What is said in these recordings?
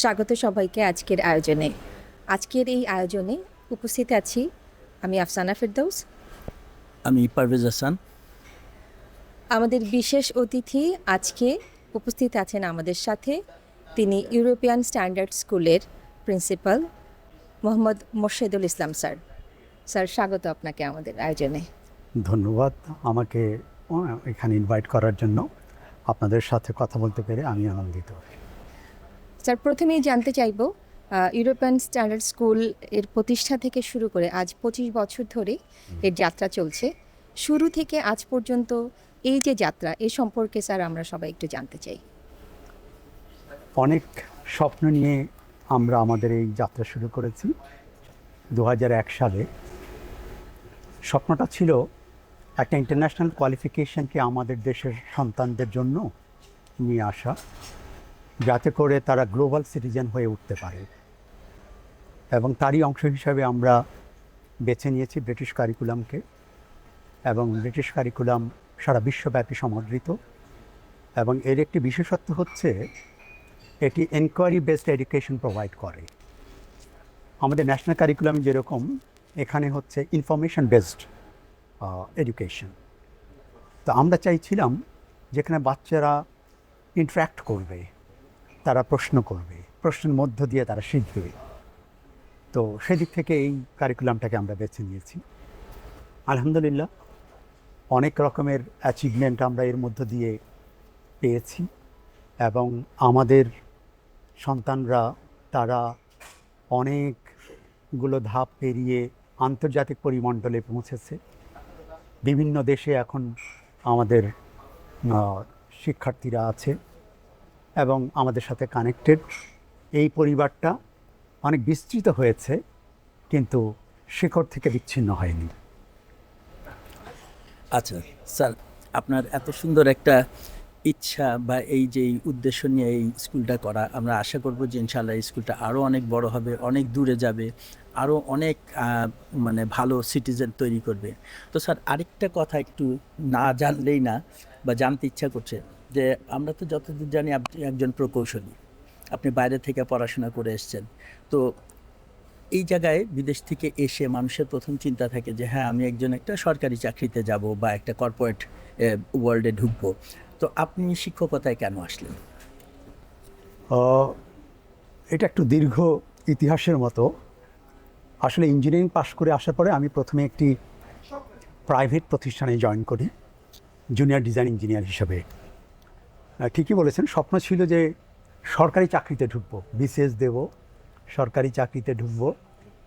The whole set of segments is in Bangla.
স্বাগত সবাইকে আজকের আয়োজনে। আজকের এই আয়োজনে উপস্থিত আছি আমি আফসানা ফেরদৌস। আমি পারভেজ হাসান। আমাদের বিশেষ অতিথি আজকে উপস্থিত আছেন আমাদের সাথে, তিনি ইউরোপিয়ান স্ট্যান্ডার্ড স্কুলের প্রিন্সিপাল মোহাম্মদ মোর্শেদুল ইসলাম স্যার। স্যার, স্বাগত আপনাকে আমাদের আয়োজনে। ধন্যবাদ আমাকে এখানে ইনভাইট করার জন্য। আপনাদের সাথে কথা বলতে পেরে আমি আনন্দিত। স্যার, প্রথমেই জানতে চাইব, ইউরোপিয়ান স্ট্যান্ডার্ড স্কুল এর প্রতিষ্ঠা থেকে শুরু করে আজ 25 বছর ধরে এর যাত্রা চলছে। শুরু থেকে আজ পর্যন্ত এই যে যাত্রা, এ সম্পর্কে স্যার আমরা সবাই একটু জানতে চাই। অনেক স্বপ্ন নিয়ে আমরা আমাদের এই যাত্রা শুরু করেছি 2001 সালে। স্বপ্নটা ছিল একটা ইন্টারন্যাশনাল কোয়ালিফিকেশনকে আমাদের দেশের সন্তানদের জন্য নিয়ে আসা, যাতে করে তারা গ্লোবাল সিটিজেন হয়ে উঠতে পারে। এবং তারই অংশ হিসাবে আমরা বেছে নিয়েছি ব্রিটিশ কারিকুলামকে, এবং ব্রিটিশ কারিকুলাম সারা বিশ্বব্যাপী সমাদৃত। এবং এর একটি বিশেষত্ব হচ্ছে এটি এনকোয়ারি বেসড এডুকেশন প্রোভাইড করে। আমাদের ন্যাশনাল কারিকুলাম যেরকম, এখানে হচ্ছে ইনফরমেশন বেসড এডুকেশন। তো আমরা চাইছিলাম যেখানে বাচ্চারা ইন্টারাক্ট করবে, তারা প্রশ্ন করবে, প্রশ্নের মধ্য দিয়ে তারা শিখবে। তো সেদিক থেকে এই কারিকুলামটাকে আমরা বেছে নিয়েছি। আলহামদুলিল্লাহ অনেক রকমের অ্যাচিভমেন্ট আমরা এর মধ্য দিয়ে পেয়েছি, এবং আমাদের সন্তানরা তারা অনেকগুলো ধাপ পেরিয়ে আন্তর্জাতিক পরিমণ্ডলে পৌঁছেছে। বিভিন্ন দেশে এখন আমাদের শিক্ষার্থীরা আছে এবং আমাদের সাথে কানেক্টেড। এই পরিবারটা অনেক বিস্তৃত হয়েছে, কিন্তু শিকড় থেকে বিচ্ছিন্ন হয়নি। আচ্ছা স্যার, আপনার এত সুন্দর একটা ইচ্ছা বা এই যে উদ্দেশ্য নিয়ে এই স্কুলটা করা, আমরা আশা করব যে ইনশাআল্লাহ এই স্কুলটা আরও অনেক বড় হবে, অনেক দূরে যাবে, আরও অনেক মানে ভালো সিটিজেন তৈরি করবে। তো স্যার, আরেকটা কথা একটু না জানলেই না, বা জানতে ইচ্ছা করছে যে আমরা তো যতদূর জানি আপনি একজন প্রকৌশলী, আপনি বাইরে থেকে পড়াশোনা করে এসেছেন। তো এই জায়গায় বিদেশ থেকে এসে মানুষের প্রথম চিন্তা থাকে যে হ্যাঁ, আমি একজন একটা সরকারি চাকরিতে যাব বা একটা কর্পোরেট ওয়ার্ল্ডে ঢুকবো। তো আপনি শিক্ষকতায় কেন আসলেন? এটা একটু দীর্ঘ ইতিহাসের মতো। আসলে ইঞ্জিনিয়ারিং পাশ করে আসার পরে আমি প্রথমে একটি প্রাইভেট প্রতিষ্ঠানে জয়েন করি জুনিয়র ডিজাইন ইঞ্জিনিয়ার হিসাবে। ঠিকই বলেছেন, স্বপ্ন ছিল যে সরকারি চাকরিতে ঢুকবো, বিসিএস দেব, সরকারি চাকরিতে ঢুকবো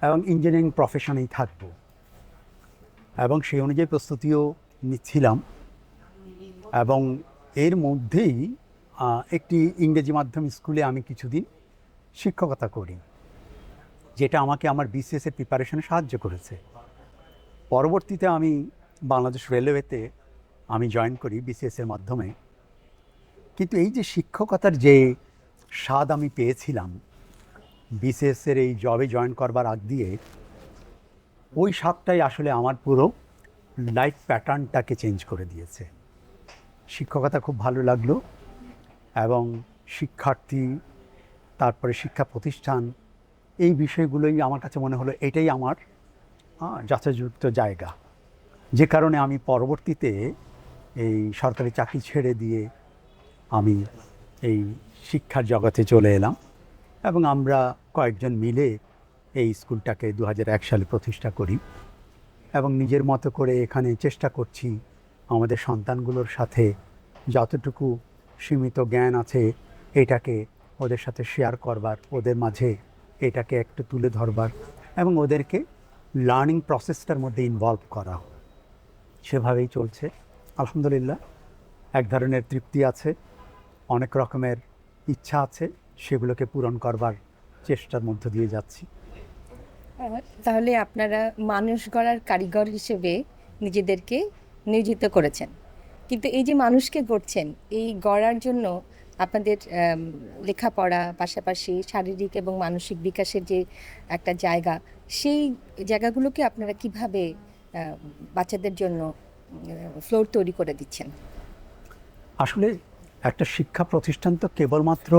এবং ইঞ্জিনিয়ারিং প্রফেশনেই থাকবো। এবং সেই অনুযায়ী প্রস্তুতিও নিচ্ছিলাম। এবং এর মধ্যেই একটি ইংরেজি মাধ্যম স্কুলে আমি কিছুদিন শিক্ষকতা করি, যেটা আমাকে আমার বিসিএসের প্রিপারেশনে সাহায্য করেছে। পরবর্তীতে আমি বাংলাদেশ রেলওয়েতে আমি জয়েন করি বিসিএসের মাধ্যমে। কিন্তু এই যে শিক্ষকতার যে স্বাদ আমি পেয়েছিলাম বিসিএসের এই জবে জয়েন করবার আগ দিয়ে, ওই স্বাদটাই আসলে আমার পুরো লাইফ প্যাটার্নটাকে চেঞ্জ করে দিয়েছে। শিক্ষকতা খুব ভালো লাগলো, এবং শিক্ষার্থী, তারপরে শিক্ষা প্রতিষ্ঠান, এই বিষয়গুলোই আমার কাছে মনে হলো এটাই আমার যথাযথ জায়গা। যে কারণে আমি পরবর্তীতে এই সরকারি চাকরি ছেড়ে দিয়ে আমি এই শিক্ষার জগতে চলে এলাম, এবং আমরা কয়েকজন মিলে এই স্কুলটাকে 2001 সালে প্রতিষ্ঠা করি। এবং নিজের মতো করে এখানে চেষ্টা করছি আমাদের সন্তানগুলোর সাথে যতটুকু সীমিত জ্ঞান আছে এটাকে ওদের সাথে শেয়ার করবার, ওদের মাঝে এটাকে একটু তুলে ধরবার এবং ওদেরকে লার্নিং প্রসেসটার মধ্যে ইনভলভ করা। সেভাবেই চলছে আলহামদুলিল্লাহ। এক ধরনের তৃপ্তি আছে, অনেক রকমের ইচ্ছা আছে, সেগুলোকে পূরণ করবার চেষ্টার মধ্য দিয়ে যাচ্ছি। তাহলে আপনারা মানুষ গড়ার কারিগর হিসেবে নিজেদেরকে নিয়োজিত করেছেন, কিন্তু এই যে মানুষকে গড়ছেন, এই গড়ার জন্য আপনাদের লেখাপড়া পাশাপাশি শারীরিক এবং মানসিক বিকাশের যে একটা জায়গা, সেই জায়গাগুলোকে আপনারা কিভাবে বাচ্চাদের জন্য ফ্লোর তৈরি করে দিচ্ছেন? আসলে একটা শিক্ষা প্রতিষ্ঠান তো কেবলমাত্র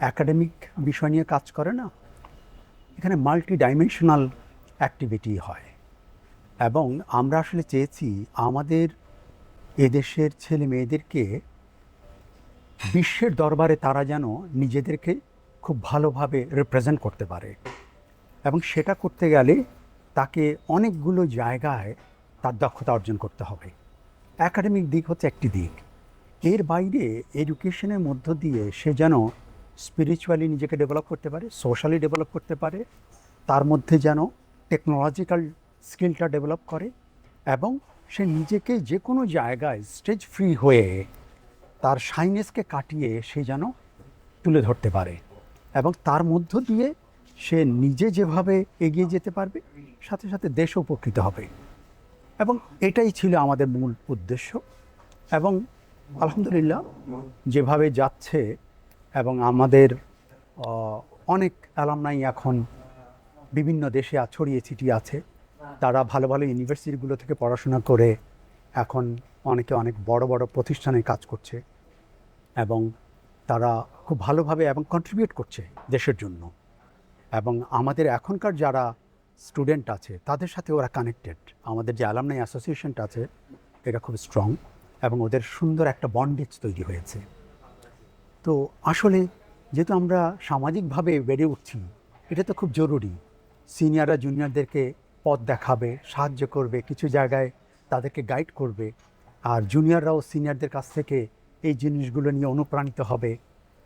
একাডেমিক বিষয় নিয়ে কাজ করে না, এখানে মাল্টি ডাইমেনশনাল অ্যাক্টিভিটি হয়। এবং আমরা আসলে চেয়েছি আমাদের এদেশের ছেলে মেয়েদেরকে বিশ্বের দরবারে তারা যেন নিজেদেরকে খুব ভালোভাবে রিপ্রেজেন্ট করতে পারে, এবং সেটা করতে গেলে তাকে অনেকগুলো জায়গায় তার দক্ষতা অর্জন করতে হবে। একাডেমিক দিক হচ্ছে একটি দিক, এর বাইরে এডুকেশনের মধ্য দিয়ে সে যেন স্পিরিচুয়ালি নিজেকে ডেভেলপ করতে পারে, সোশ্যালি ডেভেলপ করতে পারে, তার মধ্যে যেন টেকনোলজিক্যাল স্কিলটা ডেভেলপ করে, এবং সে নিজেকে যে কোনো জায়গায় স্টেজ ফ্রি হয়ে তার শাইনেসকে কাটিয়ে সে যেন তুলে ধরতে পারে, এবং তার মধ্য দিয়ে সে নিজে যেভাবে এগিয়ে যেতে পারবে, সাথে সাথে দেশও উপকৃত হবে। এবং এটাই ছিল আমাদের মূল উদ্দেশ্য। এবং আলহামদুলিল্লাহ যেভাবে যাচ্ছে, এবং আমাদের অনেক অ্যালামনাই এখন বিভিন্ন দেশে ছড়িয়ে ছিটিয়ে আছে, তারা ভালো ভালো ইউনিভার্সিটিগুলো থেকে পড়াশোনা করে এখন অনেকে অনেক বড় বড় প্রতিষ্ঠানে কাজ করছে, এবং তারা খুব ভালোভাবে এবং কন্ট্রিবিউট করছে দেশের জন্য। এবং আমাদের এখনকার যারা স্টুডেন্ট আছে তাদের সাথে ওরা কানেক্টেড, আমাদের যে অ্যালামনাই অ্যাসোসিয়েশনটা আছে এটা খুব স্ট্রং, এবং ওদের সুন্দর একটা বন্ডেজ তৈরি হয়েছে। তো আসলে যেহেতু আমরা সামাজিকভাবে বেড়ে উঠছি, এটা তো খুব জরুরি। সিনিয়ররা জুনিয়রদেরকে পথ দেখাবে, সাহায্য করবে, কিছু জায়গায় তাদেরকে গাইড করবে, আর জুনিয়ররাও সিনিয়রদের কাছ থেকে এই জিনিসগুলো নিয়ে অনুপ্রাণিত হবে,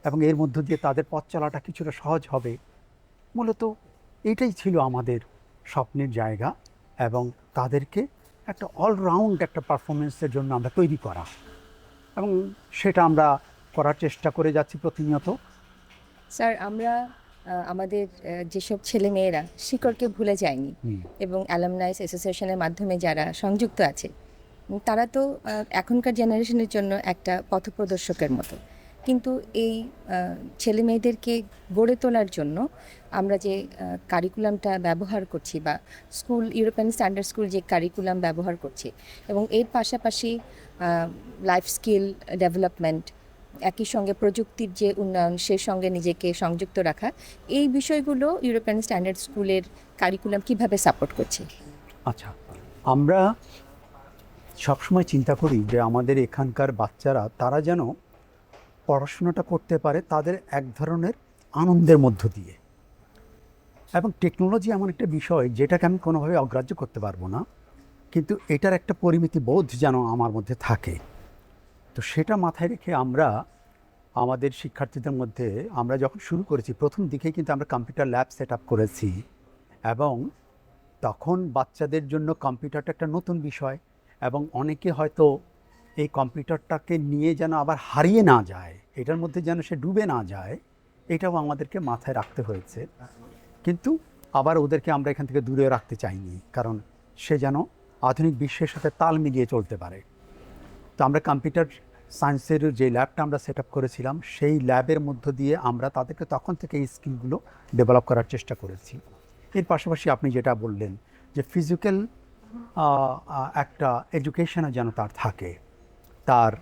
এবং এর মধ্য দিয়ে তাদের পথ চলাটা কিছুটা সহজ হবে। মূলত এটাই ছিল আমাদের স্বপ্নের জায়গা, এবং তাদেরকে একটা অলরাউন্ড একটা পারফরমেন্সের জন্য আমরা তৈরি করা, এবং সেটা আমরা করার চেষ্টা করে যাচ্ছি প্রতিনিয়ত। স্যার, আমরা আমাদের যেসব ছেলে মেয়েরা শিকড়কে ভুলে যায়নি এবং অ্যালামনাইস অ্যাসোসিয়েশনের মাধ্যমে যারা সংযুক্ত আছে, তারা তো এখনকার জেনারেশনের জন্য একটা পথপ্রদর্শকের মতো। কিন্তু এই ছেলে মেয়েদেরকে গড়ে তোলার জন্য আমরা যে কারিকুলামটা ব্যবহার করছি, বা স্কুল ইউরোপিয়ান স্ট্যান্ডার্ড স্কুল যে কারিকুলাম ব্যবহার করছি, এবং এর পাশাপাশি লাইফ স্কিল ডেভেলপমেন্ট, একই সঙ্গে প্রযুক্তির যে উন্নয়ন, সেই সঙ্গে নিজেকে সংযুক্ত রাখা, এই বিষয়গুলো ইউরোপিয়ান স্ট্যান্ডার্ড স্কুলের কারিকুলাম কিভাবে সাপোর্ট করছে? আচ্ছা, আমরা সবসময় চিন্তা করি যে আমাদের এখানকার বাচ্চারা তারা যেন পড়াশোনাটা করতে পারে তাদের এক ধরনের আনন্দের মধ্য দিয়ে। এবং টেকনোলজি এমন একটা বিষয় যেটাকে আমি কোনোভাবে অগ্রাহ্য করতে পারবো না, কিন্তু এটার একটা পরিমিতি বোধ যেন আমার মধ্যে থাকে। তো সেটা মাথায় রেখে আমরা আমাদের শিক্ষার্থীদের মধ্যে আমরা যখন শুরু করেছি, প্রথম দিকে কিন্তু আমরা কম্পিউটার ল্যাব সেট আপ করেছি, এবং তখন বাচ্চাদের জন্য কম্পিউটারটা একটা নতুন বিষয়, এবং অনেকে হয়তো এই কম্পিউটারটাকে নিয়ে যেন আবার হারিয়ে না যায়, এটার মধ্যে যেন সে ডুবে না যায়, এটাও আমাদেরকে মাথায় রাখতে হয়েছে। কিন্তু আবার ওদেরকে আমরা এখান থেকে দূরে রাখতে চাইনি, কারণ সে যেন আধুনিক বিশ্বের সাথে তাল মিলিয়ে চলতে পারে। তো আমরা কম্পিউটার সায়েন্সের যে ল্যাবটা আমরা সেট আপ করেছিলাম, সেই ল্যাবের মধ্য দিয়ে আমরা তাদেরকে তখন থেকে এই স্কিলগুলো ডেভেলপ করার চেষ্টা করেছি। এর পাশাপাশি আপনি যেটা বললেন যে ফিজিক্যাল একটা এডুকেশনও যেন তার থাকে, তার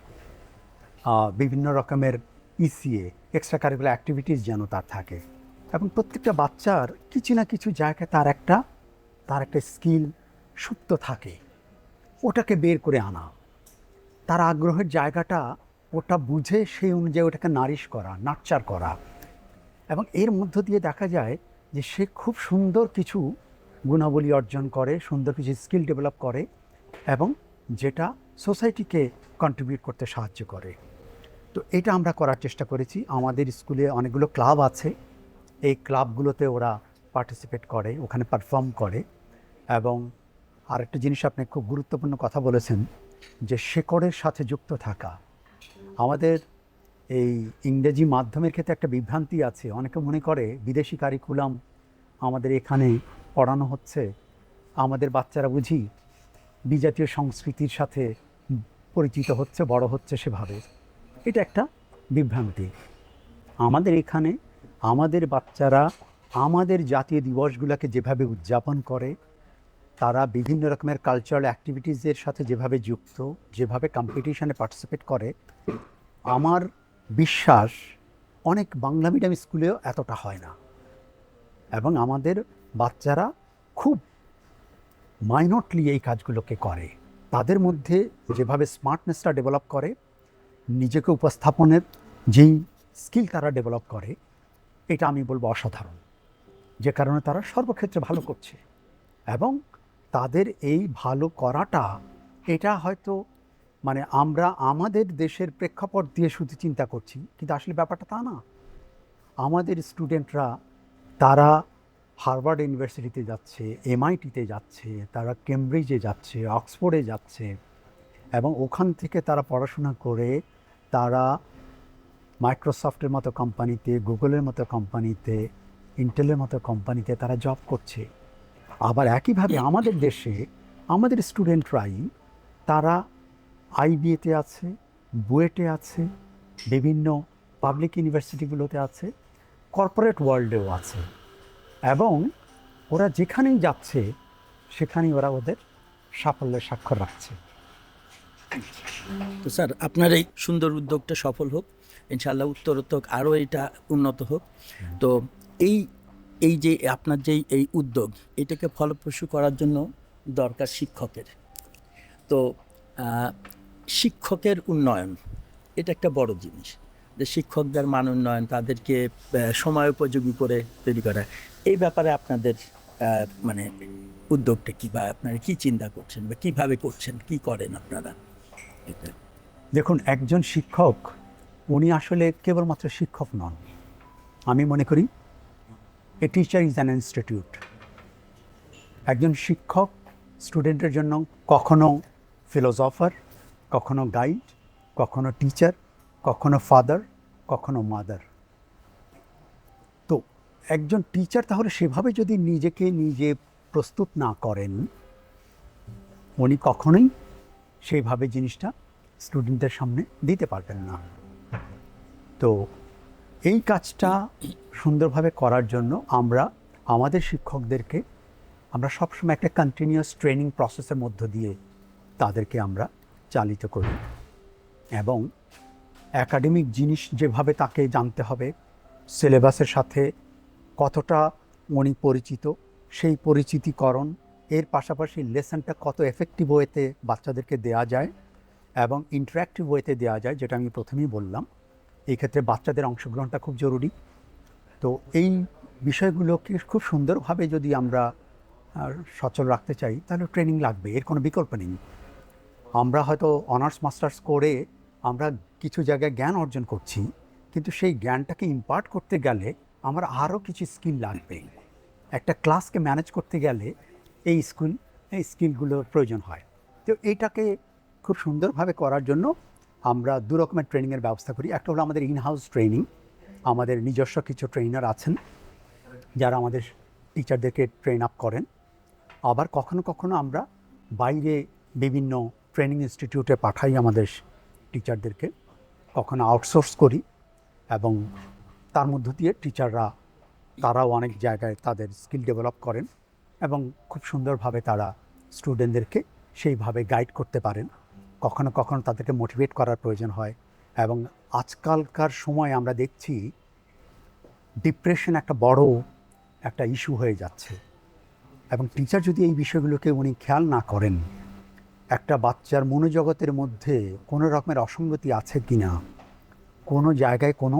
বিভিন্ন রকমের ইসিএ এক্সট্রা কারিকুলার অ্যাক্টিভিটিস যেন তার থাকে, এবং প্রত্যেকটা বাচ্চার কিছু না কিছু জায়গায় তার একটা স্কিল সুপ্ত থাকে, ওটাকে বের করে আনা, তার আগ্রহের জায়গাটা ওটা বুঝে সেই অনুযায়ী ওটাকে নারিশ করা, নার্চার করা, এবং এর মধ্য দিয়ে দেখা যায় যে সে খুব সুন্দর কিছু গুণাবলী অর্জন করে, সুন্দর কিছু স্কিল ডেভেলপ করে, এবং যেটা সোসাইটিকে কন্ট্রিবিউট করতে সাহায্য করে। তো এটা আমরা করার চেষ্টা করেছি। আমাদের স্কুলে অনেকগুলো ক্লাব আছে, এই ক্লাবগুলোতে ওরা পার্টিসিপেট করে, ওখানে পারফর্ম করে। এবং আরেকটা জিনিস আপনি খুব গুরুত্বপূর্ণ কথা বলেছেন যে শেকড়ের সাথে যুক্ত থাকা। আমাদের এই ইংরেজি মাধ্যমের ক্ষেত্রে একটা বিভ্রান্তি আছে, অনেকে মনে করে বিদেশি কারিকুলাম আমাদের এখানে পড়ানো হচ্ছে, আমাদের বাচ্চারা বুঝি বিজাতীয় সংস্কৃতির সাথে পরিচিত হচ্ছে, বড় হচ্ছে সেভাবে। এটা একটা বিভ্রান্তি। আমাদের এখানে আমাদের বাচ্চারা আমাদের জাতীয় দিবসগুলোকে যেভাবে উদযাপন করে, তারা বিভিন্ন রকমের কালচারাল অ্যাক্টিভিটিসের সাথে যেভাবে যুক্ত, যেভাবে কম্পিটিশনে পার্টিসিপেট করে, আমার বিশ্বাস অনেক বাংলা মিডিয়াম স্কুলেও এতটা হয় না, এবং আমাদের বাচ্চারা খুব মাইনটলি এই কাজগুলোকে করে। তাদের মধ্যে যেভাবে স্মার্টনেসটা ডেভেলপ করে, নিজেকে উপস্থাপনের যেই স্কিল তারা ডেভেলপ করে, এটা আমি বলবো অসাধারণ, যে কারণে তারা সর্বক্ষেত্রে ভালো করছে। এবং তাদের এই ভালো করাটা, এটা হয়তো মানে আমরা আমাদের দেশের প্রেক্ষাপট দিয়ে শুধু চিন্তা করছি, কিন্তু আসলে ব্যাপারটা তা না। আমাদের স্টুডেন্টরা তারা হার্ভার্ড ইউনিভার্সিটিতে যাচ্ছে, এমআইটিতে যাচ্ছে, তারা কেমব্রিজে যাচ্ছে, অক্সফোর্ডে যাচ্ছে, এবং ওখান থেকে তারা পড়াশোনা করে তারা মাইক্রোসফটের মতো কোম্পানিতে, গুগলের মতো কোম্পানিতে, ইন্টেলের মতো কোম্পানিতে তারা জব করছে। আবার একইভাবে আমাদের দেশে আমাদের স্টুডেন্টরাই তারা আইবিএতে আছে, বুয়েটে আছে, বিভিন্ন পাবলিক ইউনিভার্সিটিগুলোতে আছে, কর্পোরেট ওয়ার্ল্ডেও আছে, এবং ওরা যেখানেই যাচ্ছে সেখানেই ওরা ওদের সাফল্যের স্বাক্ষর রাখছে। তো স্যার, আপনার এই সুন্দর উদ্যোগটা সফল হোক, ইনশাআল্লাহ উত্তরোত্তর আরও এটা উন্নত হোক। তো এই এই যে আপনার যেই এই উদ্যোগ, এটাকে ফলপ্রসূ করার জন্য দরকার শিক্ষকের। তো শিক্ষকের উন্নয়ন এটা একটা বড় জিনিস, যে শিক্ষকদের মান উন্নয়ন, তাদেরকে সময় উপযোগী করে তৈরি করা। এই ব্যাপারে আপনাদের মানে উদ্যোগটা কী, বা আপনারা কী চিন্তা করছেন, বা কীভাবে করছেন, কী করেন আপনারা? এটা দেখুন, একজন শিক্ষক উনি আসলে কেবলমাত্র শিক্ষক নন। আমি মনে করি a teacher is an institute. একজন শিক্ষক স্টুডেন্টের জন্য কখনো ফিলোসফার, কখনো গাইড, কখনো টিচার, কখনো ফাদার, কখনো মাদার। তো একজন টিচার তাহলে সেভাবে যদি নিজেকে নিজে প্রস্তুত না করেন, উনি কখনোই সেইভাবে জিনিসটা স্টুডেন্টদের সামনে দিতে পারবেন না। তো এই কাজটা সুন্দরভাবে করার জন্য আমরা আমাদের শিক্ষকদেরকে আমরা সবসময় একটা কন্টিনিউয়াস ট্রেনিং প্রসেসের মধ্য দিয়ে তাদেরকে আমরা চালিত করি, এবং একাডেমিক জিনিস যেভাবে তাকে জানতে হবে, সিলেবাসের সাথে কতটা উনি পরিচিত, সেই পরিচিতিকরণ, এর পাশাপাশি লেসনটা কত এফেক্টিভ ওয়েতে বাচ্চাদেরকে দেওয়া যায় এবং ইন্টারঅ্যাক্টিভ ওয়েতে দেওয়া যায়, যেটা আমি প্রথমেই বললাম। এই ক্ষেত্রে বাচ্চাদের অংশগ্রহণটা খুব জরুরি। তো এই বিষয়গুলোকে খুব সুন্দরভাবে যদি আমরা সচল রাখতে চাই, তাহলে ট্রেনিং লাগবে, এর কোনো বিকল্প নেই। আমরা হয়তো অনার্স মাস্টার্স করে আমরা কিছু জায়গায় জ্ঞান অর্জন করছি, কিন্তু সেই জ্ঞানটাকে ইম্পার্ট করতে গেলে আমার আরও কিছু স্কিল লাগবে। একটা ক্লাসকে ম্যানেজ করতে গেলে এই স্কিলগুলোর প্রয়োজন হয়। তো এইটাকে খুব সুন্দরভাবে করার জন্য আমরা দু রকমের ট্রেনিংয়ের ব্যবস্থা করি। একটা হলো আমাদের ইনহাউস ট্রেনিং, আমাদের নিজস্ব কিছু ট্রেনার আছেন যারা আমাদের টিচারদেরকে ট্রেন আপ করেন। আবার কখনো কখনো আমরা বাইরে বিভিন্ন ট্রেনিং ইনস্টিটিউটে পাঠাই আমাদের টিচারদেরকে, কখনো আউটসোর্স করি, এবং তার মধ্য দিয়ে তারাও অনেক জায়গায় তাদের স্কিল ডেভেলপ করেন এবং খুব সুন্দরভাবে তারা স্টুডেন্টদেরকে সেইভাবে গাইড করতে পারেন। কখনো কখনো তাদেরকে মোটিভেট করার প্রয়োজন হয়। এবং আজকালকার সময় আমরা দেখছি ডিপ্রেশন একটা বড় একটা ইস্যু হয়ে যাচ্ছে, এবং টিচার যদি এই বিষয়গুলোকে উনি খেয়াল না করেন, একটা বাচ্চার মনোজগতের মধ্যে কোনো রকমের অসঙ্গতি আছে কি না, কোনো জায়গায় কোনো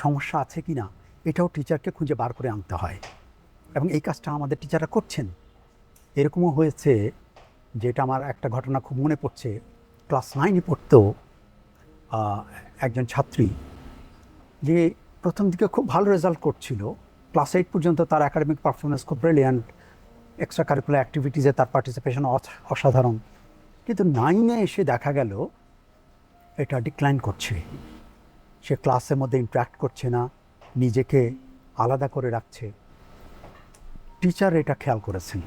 সমস্যা আছে কি না, এটাও টিচারকে খুঁজে বার করে আনতে হয়, এবং এই কাজটা আমাদের টিচাররা করছেন। এরকমও হয়েছে, যেটা আমার একটা ঘটনা খুব মনে পড়ছে। ক্লাস 9-এ পড়তো একজন ছাত্রী, যে প্রথম দিকে খুব ভালো রেজাল্ট করছিল, ক্লাস 8 পর্যন্ত তার একাডেমিক পারফরমেন্স খুব ব্রিলিয়ান্ট, এক্সট্রা কারিকুলার অ্যাক্টিভিটিসে তার পার্টিসিপেশন অসাধারণ, কিন্তু 9-এ এসে দেখা গেল এটা ডিক্লাইন করছে। সে ক্লাসের মধ্যে ইন্টারাক্ট করছে না, নিজেকে আলাদা করে রাখছে। টিচার এটা খেয়াল করেছেন,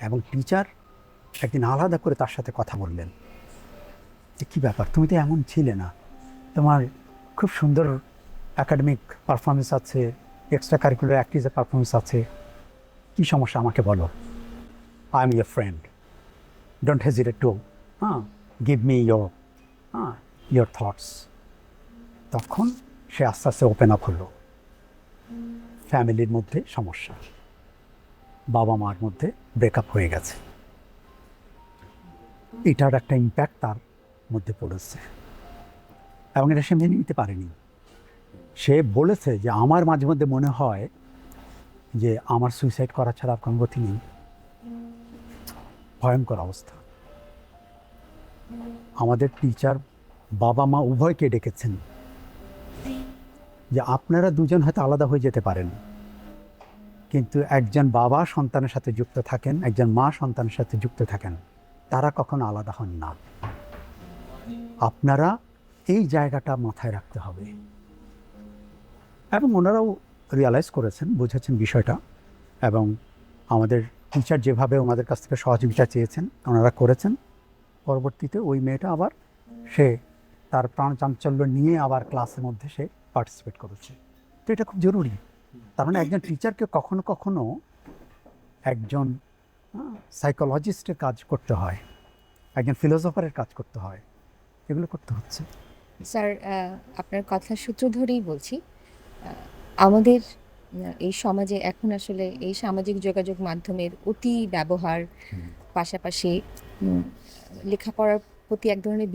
এবং টিচার একদিন আলাদা করে তার সাথে কথা বললেন যে কী ব্যাপার, তুমি তো এমন ছিলে না, তোমার খুব সুন্দর একাডেমিক পারফরমেন্স আছে, এক্সট্রা কারিকুলার অ্যাক্টিভিটিসে পারফরমেন্স আছে, কী সমস্যা আমাকে বলো। I am your friend, don't hesitate to give me your thoughts. তখন সে আস্তে আস্তে ওপেন আপ হলো। ফ্যামিলির মধ্যে সমস্যা, বাবা মার মধ্যে ব্রেকআপ হয়ে গেছে, এটার একটা ইম্প্যাক্ট তার মধ্যে পড়েছে এবং এটা সে মেনে নিতে পারেনি। সে বলেছে যে আমার মাঝে মধ্যে মনে হয় যে আমার সুইসাইড করা ছাড়া আর কোনো গতি নেই। ভয়ঙ্কর অবস্থা। আমাদের টিচার বাবা মা উভয়কে ডেকেছেন যে আপনারা দুজন হয়তো আলাদা হয়ে যেতে পারেন, কিন্তু একজন বাবা সন্তানের সাথে যুক্ত থাকেন, একজন মা সন্তানের সাথে যুক্ত থাকেন, তারা কখনো আলাদা হন না। আপনারা এই জায়গাটা মাথায় রাখতে হবে। এবং ওনারাও রিয়ালাইজ করেছেন, বুঝেছেন বিষয়টা, এবং আমাদের টিচার যেভাবে ওনাদের কাছ থেকে সহযোগিতা চেয়েছেন ওনারা করেছেন। পরবর্তীতে ওই মেয়েটা আবার সে তার প্রাণ চাঞ্চল্য নিয়ে আবার ক্লাসের মধ্যে সে পার্টিসিপেট করেছে। তো এটা খুব জরুরি। তার মানে একজন টিচারকে কখনো কখনো একজন সাইকোলজিস্টের কাজ করতে হয়, একজন ফিলোসফারের কাজ করতে হয়, এগুলো করতে হচ্ছে। স্যার, আপনার কথার সূত্র ধরেই বলছি, আমাদের এই সমাজে এখন আসলে এই সামাজিক যোগাযোগ মাধ্যমের অতি ব্যবহার, পাশাপাশি লেখাপড়ার প্রতি এক ধরনের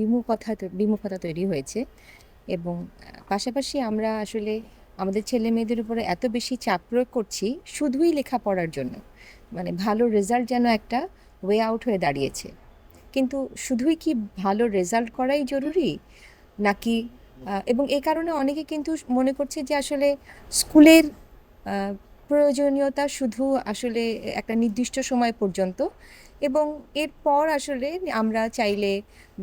বিমুখতা তৈরি হয়েছে। এবং পাশাপাশি আমরা আসলে আমাদের ছেলে মেয়েদের উপরে এত বেশি চাপ প্রয়োগ করছি শুধুই লেখাপড়ার জন্য, মানে ভালো রেজাল্ট যেন একটা ওয়ে আউট হয়ে দাঁড়িয়েছে। কিন্তু শুধুই কি ভালো রেজাল্ট করাই জরুরি নাকি? এবং এই কারণে অনেকে কিন্তু মনে করছে যে আসলে স্কুলের প্রয়োজনীয়তা শুধু আসলে একটা নির্দিষ্ট সময় পর্যন্ত, এবং এরপর আসলে আমরা চাইলে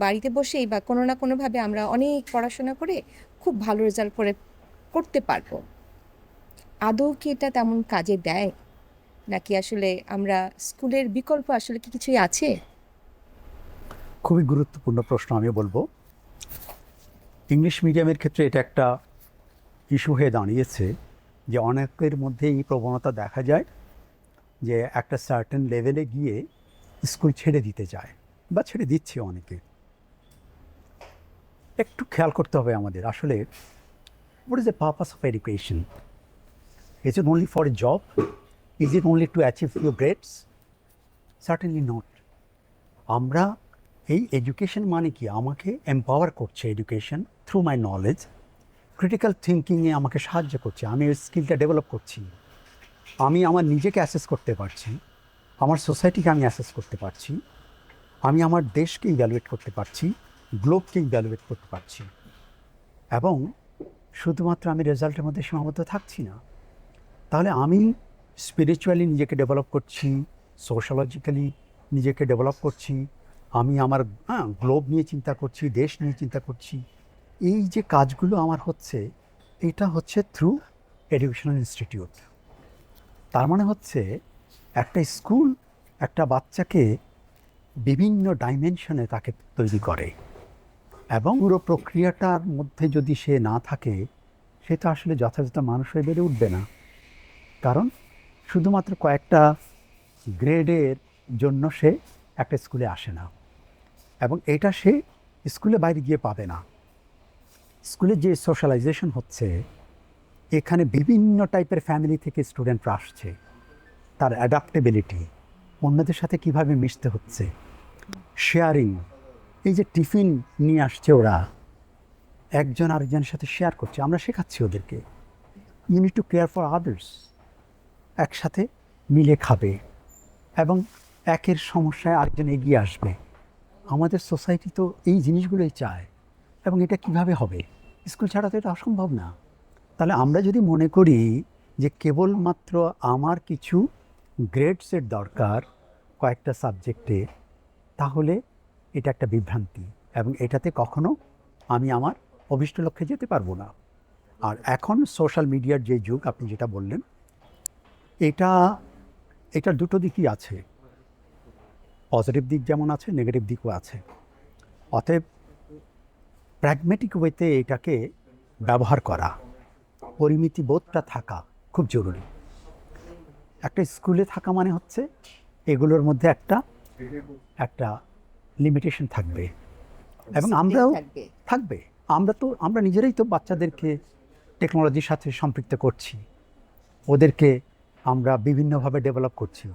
বাড়িতে বসেই বা কোনো না কোনোভাবে আমরা অনেক পড়াশোনা করে খুব ভালো রেজাল্ট করতে পারবো। আদৌ কি এটা তেমন কাজে দেয়, নাকি আসলে আমরা স্কুলের বিকল্প আসলে কি কিছুই আছে? খুবই গুরুত্বপূর্ণ প্রশ্ন। আমি বলবো ইংলিশ মিডিয়ামের ক্ষেত্রে এটা একটা ইস্যু হয়ে দাঁড়িয়েছে যে অনেকের মধ্যে এই প্রবণতা দেখা যায় যে একটা সার্টেন লেভেলে গিয়ে স্কুল ছেড়ে দিতে যায় বা ছেড়ে দিচ্ছে অনেকে। একটু খেয়াল করতে হবে আমাদের আসলে what is the purpose of education? Is it only for a job? Is it only to achieve your grades? Certainly not. আমরা এই এডুকেশন মানে কি, আমাকে এম্পাওয়ার করছে education through my knowledge, critical থিঙ্কিংয়ে আমাকে সাহায্য করছে, আমি ওই স্কিলটা ডেভেলপ করছি, আমি আমার নিজেকে অ্যাসেস করতে পারছি, আমার সোসাইটিকে আমি অ্যাসেস করতে পারছি, আমি আমার দেশকে ইভ্যালুয়েট করতে পারছি, গ্লোবকে ইভ্যালুয়েট করতে পারছি। এবং শুধুমাত্র আমি রেজাল্টের মধ্যে সীমাবদ্ধ থাকছি না, তাহলে আমি স্পিরিচুয়ালি নিজেকে ডেভেলপ করছি, সোশ্যালজিক্যালি নিজেকে ডেভেলপ করছি, আমি আমার গ্লোব নিয়ে চিন্তা করছি, দেশ নিয়ে চিন্তা করছি। এই যে কাজগুলো আমার হচ্ছে, এটা হচ্ছে থ্রু এডুকেশনাল ইনস্টিটিউট। তার মানে হচ্ছে একটা স্কুল একটা বাচ্চাকে বিভিন্ন ডাইমেনশনে তাকে তৈরি করে, এবং পুরো প্রক্রিয়াটার মধ্যে যদি সে না থাকে সে তো আসলে যথাযথ মানুষ হয়ে বেড়ে উঠবে না। কারণ শুধুমাত্র কয়েকটা গ্রেডের জন্য সে একটা স্কুলে আসে না, এবং এটা সে স্কুলে বাইরে গিয়ে পাবে না। স্কুলে যে সোশ্যালাইজেশন হচ্ছে, এখানে বিভিন্ন টাইপের ফ্যামিলি থেকে স্টুডেন্টরা আসছে, তার অ্যাডাপ্টেবিলিটি, অন্যদের সাথে কিভাবে মিশতে হচ্ছে, শেয়ারিং, এই যে টিফিন নিয়ে আসছে ওরা, একজন আরেকজনের সাথে শেয়ার করছে, আমরা শেখাচ্ছি ওদেরকে you need to care for others, একসাথে মিলে খাবে এবং একের সমস্যায় আরেকজন এগিয়ে আসবে। আমাদের সোসাইটি তো এই জিনিসগুলোই চায়, এবং এটা কিভাবে হবে? স্কুল ছাড়া তো এটা অসম্ভব না। তাহলে আমরা যদি মনে করি যে কেবলমাত্র আমার কিছু গ্রেডসের দরকার কয়েকটা সাবজেক্টে, তাহলে এটা একটা বিভ্রান্তি, এবং এটাতে কখনো আমি আমার অভিষ্ট লক্ষ্যে যেতে পারবো না। আর এখন সোশ্যাল মিডিয়ার যে যুগ, আপনি যেটা বললেন, এটার দুটো দিকই আছে, পজিটিভ দিক যেমন আছে, নেগেটিভ দিকও আছে। অতএব প্র্যাগমেটিক ওয়েতে এটাকে ব্যবহার করা, পরিমিতি বোধটা থাকা খুব জরুরি। একটা স্কুলে থাকা মানে হচ্ছে এগুলোর মধ্যে একটা লিমিটেশন থাকবে, এবং আমরাও থাকবে, আমরা নিজেরাই তো বাচ্চাদেরকে টেকনোলজির সাথে সম্পৃক্ত করছি, ওদেরকে আমরা বিভিন্নভাবে ডেভেলপ করছি,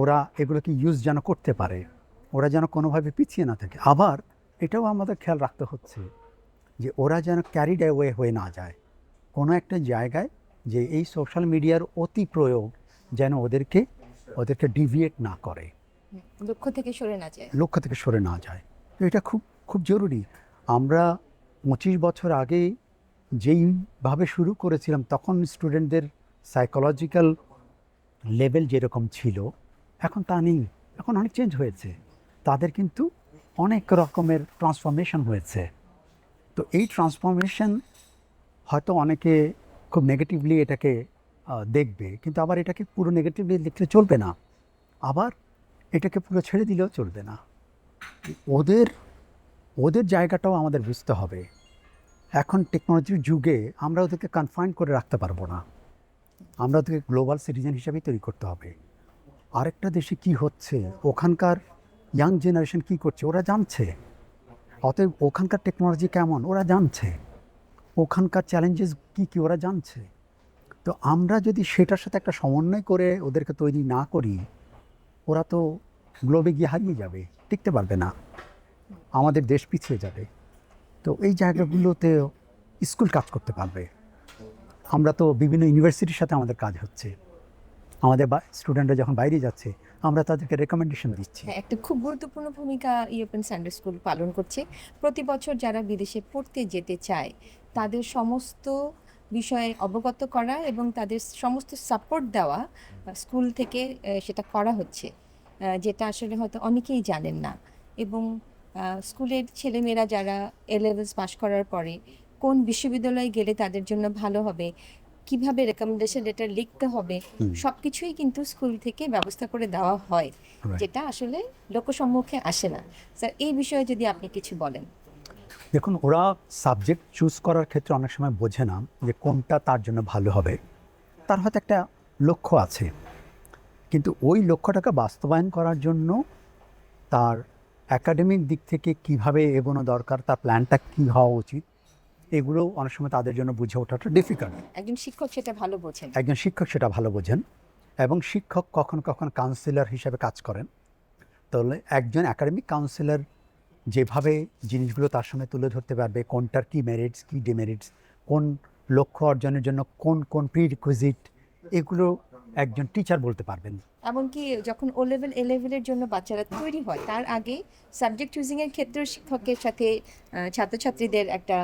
ওরা এগুলোকে ইউজ যেন করতে পারে, ওরা যেন কোনোভাবে পিছিয়ে না থাকে। আবার এটাও আমাদের খেয়াল রাখতে হচ্ছে যে ওরা যেন ক্যারিড অ্যাওয়ে হয়ে না যায় কোনো একটা জায়গায়, যে এই সোশ্যাল মিডিয়ার অতি প্রয়োগ যেন ওদেরকে ডিভিয়েট না করে, লক্ষ্য থেকে সরে না যায়। লক্ষ্য থেকে সরে না যায়। তো এটা খুব খুব জরুরি। আমরা 25 বছর আগে যেইভাবে শুরু করেছিলাম তখন স্টুডেন্টদের সাইকোলজিক্যাল লেভেল যেরকম ছিল এখন তা নেই, এখন অনেক চেঞ্জ হয়েছে, তাদের কিন্তু অনেক রকমের ট্রান্সফরমেশন হয়েছে। তো এই ট্রান্সফরমেশন হয়তো অনেকে খুব নেগেটিভলি এটাকে দেখবে, কিন্তু আবার এটাকে পুরো নেগেটিভলি দেখলে চলবে না, আবার এটাকে পুরো ছেড়ে দিলেও চলবে না। ওদের ওদের জায়গাটাও আমাদের বুঝতে হবে। এখন টেকনোলজির যুগে আমরা ওদেরকে কনফাইন করে রাখতে পারবো না, আমরা ওদেরকে গ্লোবাল সিটিজেন হিসাবেই তৈরি করতে হবে। আরেকটা দেশে কি হচ্ছে, ওখানকার ইয়াং জেনারেশন কি করছে ওরা জানছে, অতএব ওখানকার টেকনোলজি কেমন ওরা জানছে, ওখানকার চ্যালেঞ্জেস কী কী ওরা জানছে। তো আমরা যদি সেটার সাথে একটা সমন্বয় করে ওদেরকে তৈরি না করি, ওরা তো গ্লোবে গিয়ে হারিয়ে যাবে, টিকতে পারবে না, আমাদের দেশ পিছিয়ে যাবে। তো এই জায়গাগুলোতে স্কুল কাজ করতে পারবে। আমরা তো বিভিন্ন ইউনিভার্সিটির সাথে আমাদের কাজ হচ্ছে, আমাদের স্টুডেন্টরা যখন বাইরে যাচ্ছে আমরা তাদেরকে রেকমেন্ডেশন দিচ্ছি। হ্যাঁ, একটা খুব গুরুত্বপূর্ণ ভূমিকা ইউরোপিয়ান সানডে স্কুল পালন করছে। প্রতি বছর যারা বিদেশে পড়তে যেতে চায় তাদের সমস্ত বিষয়ে অবগত করা এবং তাদের সমস্ত সাপোর্ট দেওয়া স্কুল থেকে সেটা করা হচ্ছে, যেটা আসলে হয়তো অনেকেই জানেন না। এবং স্কুলের ছেলেমেয়েরা যারা A-levels পাশ করার পরে কোন বিশ্ববিদ্যালয়ে গেলে তাদের জন্য ভালো হবে, কিভাবে রেকমেন্ডেশন লেটার লিখতে হবে, সবকিছুই কিন্তু স্কুল থেকে ব্যবস্থা করে দেওয়া হয়, যেটা আসলে লোকসম্মুখে আসে না। স্যার, এই বিষয়ে যদি আপনি কিছু বলেন। দেখুন, ওরা সাবজেক্ট চুজ করার ক্ষেত্রে অনেক সময় বোঝে না যে কোনটা তার জন্য ভালো হবে। তার হয়তো একটা লক্ষ্য আছে, কিন্তু ওই লক্ষ্যটাকে বাস্তবায়ন করার জন্য তার একাডেমিক দিক থেকে কিভাবে এগোনো দরকার, তার প্ল্যানটা কী হওয়া উচিত, এগুলো অনেক সময় তাদের জন্য বুঝে ওঠাটা ডিফিকাল্ট। একজন শিক্ষক সেটা ভালো বোঝেন। একজন শিক্ষক সেটা ভালো বোঝেন, এবং শিক্ষক কখন কখন কাউন্সিলর হিসেবে কাজ করেন। তাহলে একজন একাডেমিক কাউন্সিলর যেভাবে জিনিসগুলো তার সামনে তুলে ধরতে পারবে, কোনটার কী মেরিটস কী ডিমেরিটস, কোন লক্ষ্য অর্জনের জন্য কোন কোন প্রিরিকুইজিট, এগুলো একজন টিচার বলতে পারবেন। এমনকি যখন O-level A-levelএর জন্য বাচ্চারা তৈরি হয় তার আগে সাবজেক্ট চুজিংয়ের ক্ষেত্রে শিক্ষকের সাথে ছাত্রছাত্রীদের একটা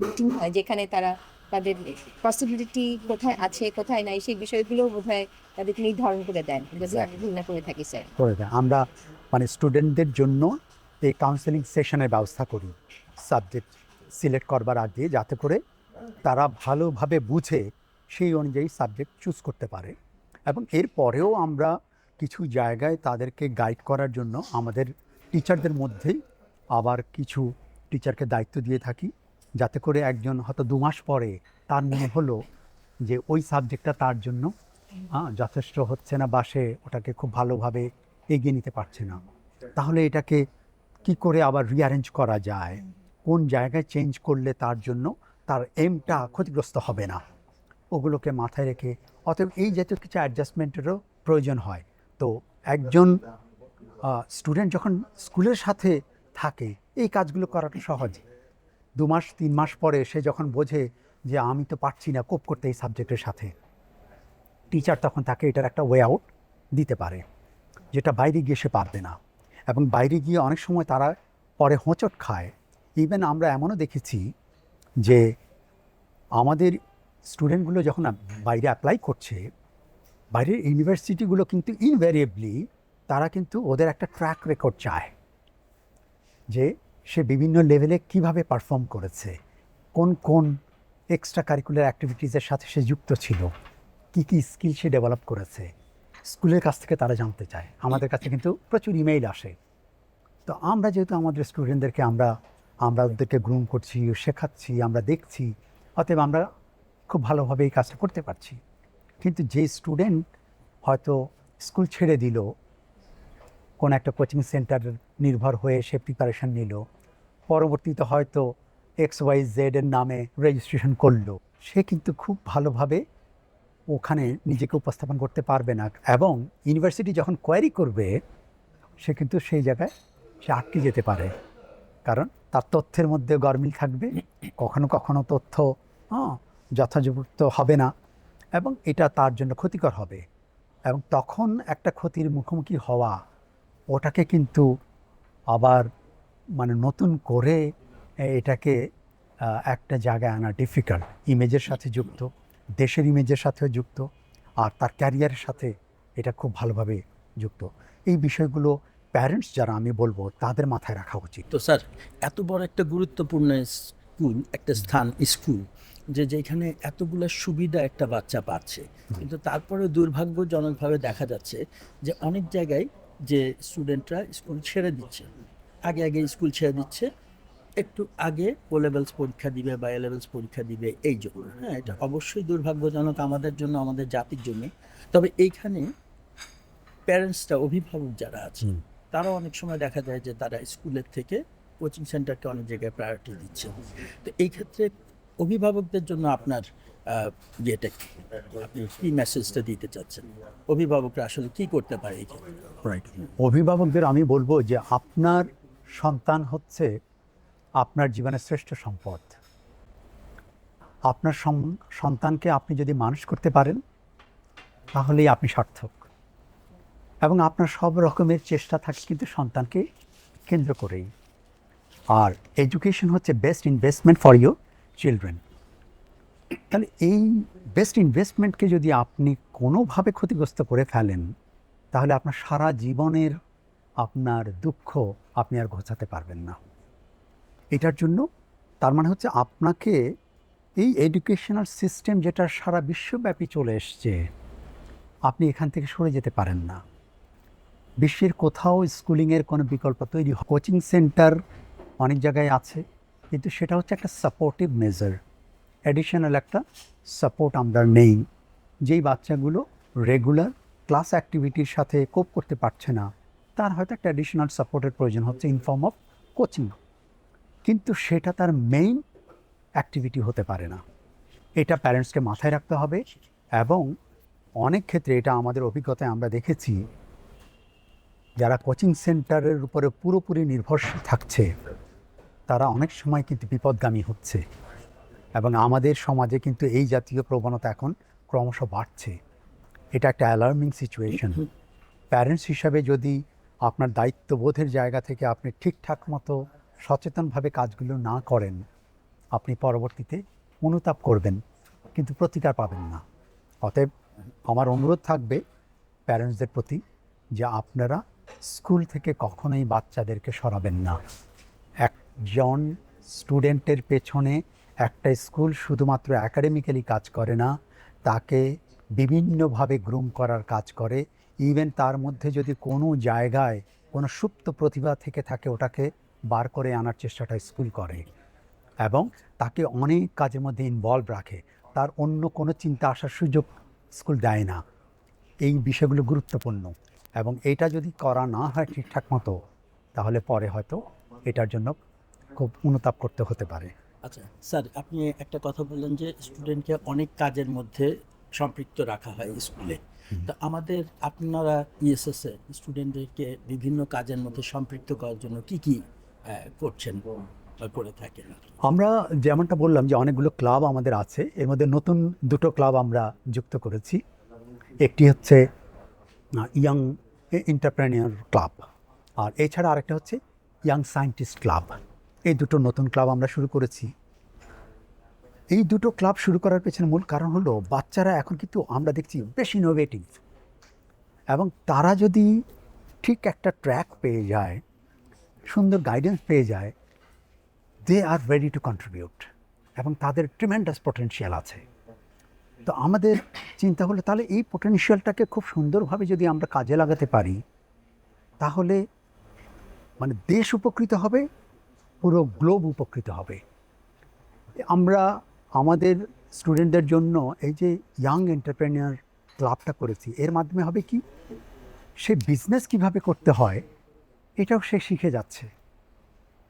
মিটিং হয়, যেখানে তারা তাদের পসিবিলিটি কোথায় আছে কোথায় নাই সেই বিষয়গুলো বোধহয় তাদেরকে নির্ধারণ করে দেন, যদি আমি ভুল না করে থাকি স্যার। করে দেয়। আমরা স্টুডেন্টদের জন্য এই কাউন্সেলিং সেশনের ব্যবস্থা করি সাবজেক্ট সিলেক্ট করবার আগে, যাতে করে তারা ভালোভাবে বুঝে সেই অনুযায়ী সাবজেক্ট চুজ করতে পারে। এবং এরপরেও আমরা কিছু জায়গায় তাদেরকে গাইড করার জন্য আমাদের টিচারদের মধ্যেই আবার কিছু টিচারকে দায়িত্ব দিয়ে থাকি, যাতে করে একজন হয়তো 2 মাস পরে তার মনে হলো যে ওই সাবজেক্টটা তার জন্য যথেষ্ট হচ্ছে না, বা সে ওটাকে খুব ভালোভাবে এগিয়ে নিতে পারছে না, তাহলে এটাকে কি করে আবার রিঅ্যারেঞ্জ করা যায়, কোন জায়গায় চেঞ্জ করলে তার জন্য তার এমটা ক্ষতিগ্রস্ত হবে না, ওগুলোকে মাথায় রেখে অতএব এই জাতীয় কিছু অ্যাডজাস্টমেন্টেরও প্রয়োজন হয়। তো একজন স্টুডেন্ট যখন স্কুলের সাথে থাকে এই কাজগুলো করাটা সহজ। 2 মাস 3 মাস পরে সে যখন বোঝে যে আমি তো পারছি না কোপ করতে এই সাবজেক্টের সাথে, টিচার তখন তাকে এটার একটা ওয়ে আউট দিতে পারে, যেটা বাইরে গিয়ে সে পারবে না। এবং বাইরে গিয়ে অনেক সময় তারা পরে হোঁচট খায়। ইভেন আমরা এমনও দেখেছি যে আমাদের স্টুডেন্টগুলো যখন বাইরে অ্যাপ্লাই করছে, বাইরের ইউনিভার্সিটিগুলো কিন্তু ইনভ্যারিয়েবলি তারা কিন্তু ওদের একটা ট্র্যাক রেকর্ড চায়, যে সে বিভিন্ন লেভেলে কিভাবে পারফর্ম করেছে, কোন কোন এক্সট্রা কারিকুলার অ্যাক্টিভিটিসের সাথে সে যুক্ত ছিল, কী কী স্কিল সে ডেভেলপ করেছে, স্কুলের কাছ থেকে তারা জানতে চায়। আমাদের কাছে কিন্তু প্রচুর ইমেইল আসে। তো আমরা যেহেতু আমাদের স্টুডেন্টদেরকে আমরা ওদেরকে গ্রুম করছি, শেখাচ্ছি, আমরা দেখছি, অতএব আমরা খুব ভালোভাবে এই কাজটা করতে পারছি। কিন্তু যে স্টুডেন্ট হয়তো স্কুল ছেড়ে দিল, কোনো একটা কোচিং সেন্টার নির্ভর হয়ে সে প্রিপারেশন নিল, পরবর্তীতে হয়তো XYZ এর নামে রেজিস্ট্রেশন করলো, সে কিন্তু খুব ভালোভাবে ওখানে নিজেকে উপস্থাপন করতে পারবে না, এবং ইউনিভার্সিটি যখন কোয়ারি করবে সে কিন্তু সেই জায়গায় সে আটকে যেতে পারে, কারণ তার তথ্যের মধ্যে গরমিল থাকবে, কখনো কখনো তথ্য যথাযথ হবে না, এবং এটা তার জন্য ক্ষতিকর হবে। এবং তখন একটা ক্ষতির মুখোমুখি হওয়া, ওটাকে কিন্তু আবার মানে নতুন করে এটাকে একটা জায়গায় আনা ডিফিকাল্ট। ইমেজের সাথে যুক্ত, দেশের ইমেজের সাথেও যুক্ত, আর তার ক্যারিয়ারের সাথে এটা খুব ভালোভাবে যুক্ত। এই বিষয়গুলো প্যারেন্টস যারা, আমি বলবো তাদের মাথায় রাখা উচিত। তো স্যার, এত বড় একটা গুরুত্বপূর্ণ স্কুল, একটা স্থান স্কুল, যেখানে এতগুলো সুবিধা একটা বাচ্চা পাচ্ছে, কিন্তু তারপরে দুর্ভাগ্যজনকভাবে দেখা যাচ্ছে যে অনেক জায়গায় যে স্টুডেন্টরা স্কুল ছেড়ে দিচ্ছে, আগে স্কুল ছেড়ে দিচ্ছে, একটু আগে ও লেভেলস পরীক্ষা দিবে বা এ লেভেলস পরীক্ষা দিবে, এই জন্য। হ্যাঁ, এটা অবশ্যই দুর্ভাগ্যজনক আমাদের জন্য, আমাদের জাতির জন্য। তবে এইখানে প্যারেন্টসরা, অভিভাবক যারা আছে, তারা অনেক সময় দেখা যায় যে তারা স্কুলের থেকে কোচিং সেন্টারকে অনেক জায়গায় প্রায়োরিটি দিচ্ছে। তো এই ক্ষেত্রে অভিভাবকদের জন্য আপনার যেটা কি, আপনি কি মেসেজটা দিতে চাচ্ছেন? অভিভাবকরা আসলে কি করতে পারে এই ক্ষেত্রে? রাইট, অভিভাবকদের আমি বলবো যে আপনার সন্তান হচ্ছে আপনার জীবনের শ্রেষ্ঠ সম্পদ। আপনার সন্তানকে আপনি যদি মানুষ করতে পারেন তাহলেই আপনি সার্থক, এবং আপনার সব রকমের চেষ্টা থাকে কিন্তু সন্তানকে কেন্দ্র করেই। আর এডুকেশন হচ্ছে best investment for your children. তাহলে এই বেস্ট ইনভেস্টমেন্টকে যদি আপনি কোনোভাবে ক্ষতিগ্রস্ত করে ফেলেন, তাহলে আপনার সারা জীবনের আপনার দুঃখ আপনি আর ঘোচাতে পারবেন না। এটার জন্য তার মানে হচ্ছে আপনাকে এই এডুকেশনাল সিস্টেম যেটা সারা বিশ্বব্যাপী চলে এসছে, আপনি এখান থেকে সরে যেতে পারেন না। বিশ্বের কোথাও স্কুলিংয়ের কোনো বিকল্প তৈরি, কোচিং সেন্টার অনেক জায়গায় আছে, কিন্তু সেটা হচ্ছে একটা সাপোর্টিভ মেজার, অ্যাডিশনাল একটা সাপোর্ট আমরা নেই। যেই বাচ্চাগুলো রেগুলার ক্লাস অ্যাক্টিভিটির সাথে কোপ করতে পারছে না, তার হয়তো একটা অ্যাডিশনাল সাপোর্টের প্রয়োজন হচ্ছে ইন ফর্ম অফ কোচিং, কিন্তু সেটা তার মেইন অ্যাক্টিভিটি হতে পারে না। এটা প্যারেন্টসকে মাথায় রাখতে হবে। এবং অনেক ক্ষেত্রে এটা আমাদের অভিজ্ঞতায় আমরা দেখেছি, যারা কোচিং সেন্টারের উপরে পুরোপুরি নির্ভরশীল থাকছে, তারা অনেক সময় কিন্তু বিপদগামী হচ্ছে, এবং আমাদের সমাজে কিন্তু এই জাতীয় প্রবণতা এখন ক্রমশ বাড়ছে। এটা একটা অ্যালার্মিং সিচুয়েশন। প্যারেন্টস হিসাবে যদি আপনার দায়িত্ববোধের জায়গা থেকে আপনি ঠিকঠাক মতো সচেতনভাবে কাজগুলো না করেন, আপনি পরবর্তীতে অনুতাপ করবেন কিন্তু প্রতিকার পাবেন না। অতএব আমার অনুরোধ থাকবে প্যারেন্টসদের প্রতি যে আপনারা স্কুল থেকে কখনোই বাচ্চাদেরকে সরাবেন না। একজন স্টুডেন্টের পেছনে একটা স্কুল শুধুমাত্র অ্যাকাডেমিক্যালি কাজ করে না, তাকে বিভিন্নভাবে গ্রুম করার কাজ করে। ইভেন তার মধ্যে যদি কোনো জায়গায় কোনো সুপ্ত প্রতিভা থেকে থাকে, ওটাকে বার করে আনার চেষ্টাটা স্কুল করে, এবং তাকে অনেক কাজের মধ্যে ইনভলভ রাখে। তার অন্য কোনো চিন্তা আসার সুযোগ স্কুল দেয় না। এই বিষয়গুলো গুরুত্বপূর্ণ, এবং এটা যদি করা না হয় ঠিকঠাক মতো, তাহলে পরে হয়তো এটার জন্য খুব অনুতাপ করতে হতে পারে। আচ্ছা স্যার, আপনি একটা কথা বললেন যে স্টুডেন্টকে অনেক কাজের মধ্যে সম্পৃক্ত রাখা হয় স্কুলে। তো আমাদের, আপনারা ইএসএসে স্টুডেন্টদেরকে বিভিন্ন কাজের মধ্যে সম্পৃক্ত করার জন্য কি কি করছেন বা করে থাকেন? আমরা যেমনটা বললাম যে অনেকগুলো ক্লাব আমাদের আছে, এর মধ্যে নতুন দুটো ক্লাব আমরা যুক্ত করেছি। একটি হচ্ছে ইয়াং এন্টারপ্রেনিয়র ক্লাব, আর এছাড়া আরেকটা হচ্ছে ইয়াং সায়েন্টিস্ট ক্লাব। এই দুটো নতুন ক্লাব আমরা শুরু করেছি। এই দুটো ক্লাব শুরু করার পেছনে মূল কারণ হলো, বাচ্চারা এখন কিন্তু আমরা দেখছি বেশ ইনোভেটিভ, এবং তারা যদি ঠিক একটা ট্র্যাক পেয়ে যায়, সুন্দর গাইডেন্স পেয়ে যায়, দে আর রেডি টু কন্ট্রিবিউট, এবং তাদের ট্রিমেন্ডাস পটেনশিয়াল আছে। তো আমাদের চিন্তা হলো, তাহলে এই পটেনশিয়ালটাকে খুব সুন্দরভাবে যদি আমরা কাজে লাগাতে পারি, তাহলে মানে দেশ উপকৃত হবে, পুরো গ্লোব উপকৃত হবে। আমরা আমাদের স্টুডেন্টদের জন্য এই যে ইয়াং এন্টারপ্রেনিয়র ক্লাবটা করেছি, এর মাধ্যমে হবে কি, সে বিজনেস কিভাবে করতে হয় এটাও সে শিখে যাচ্ছে,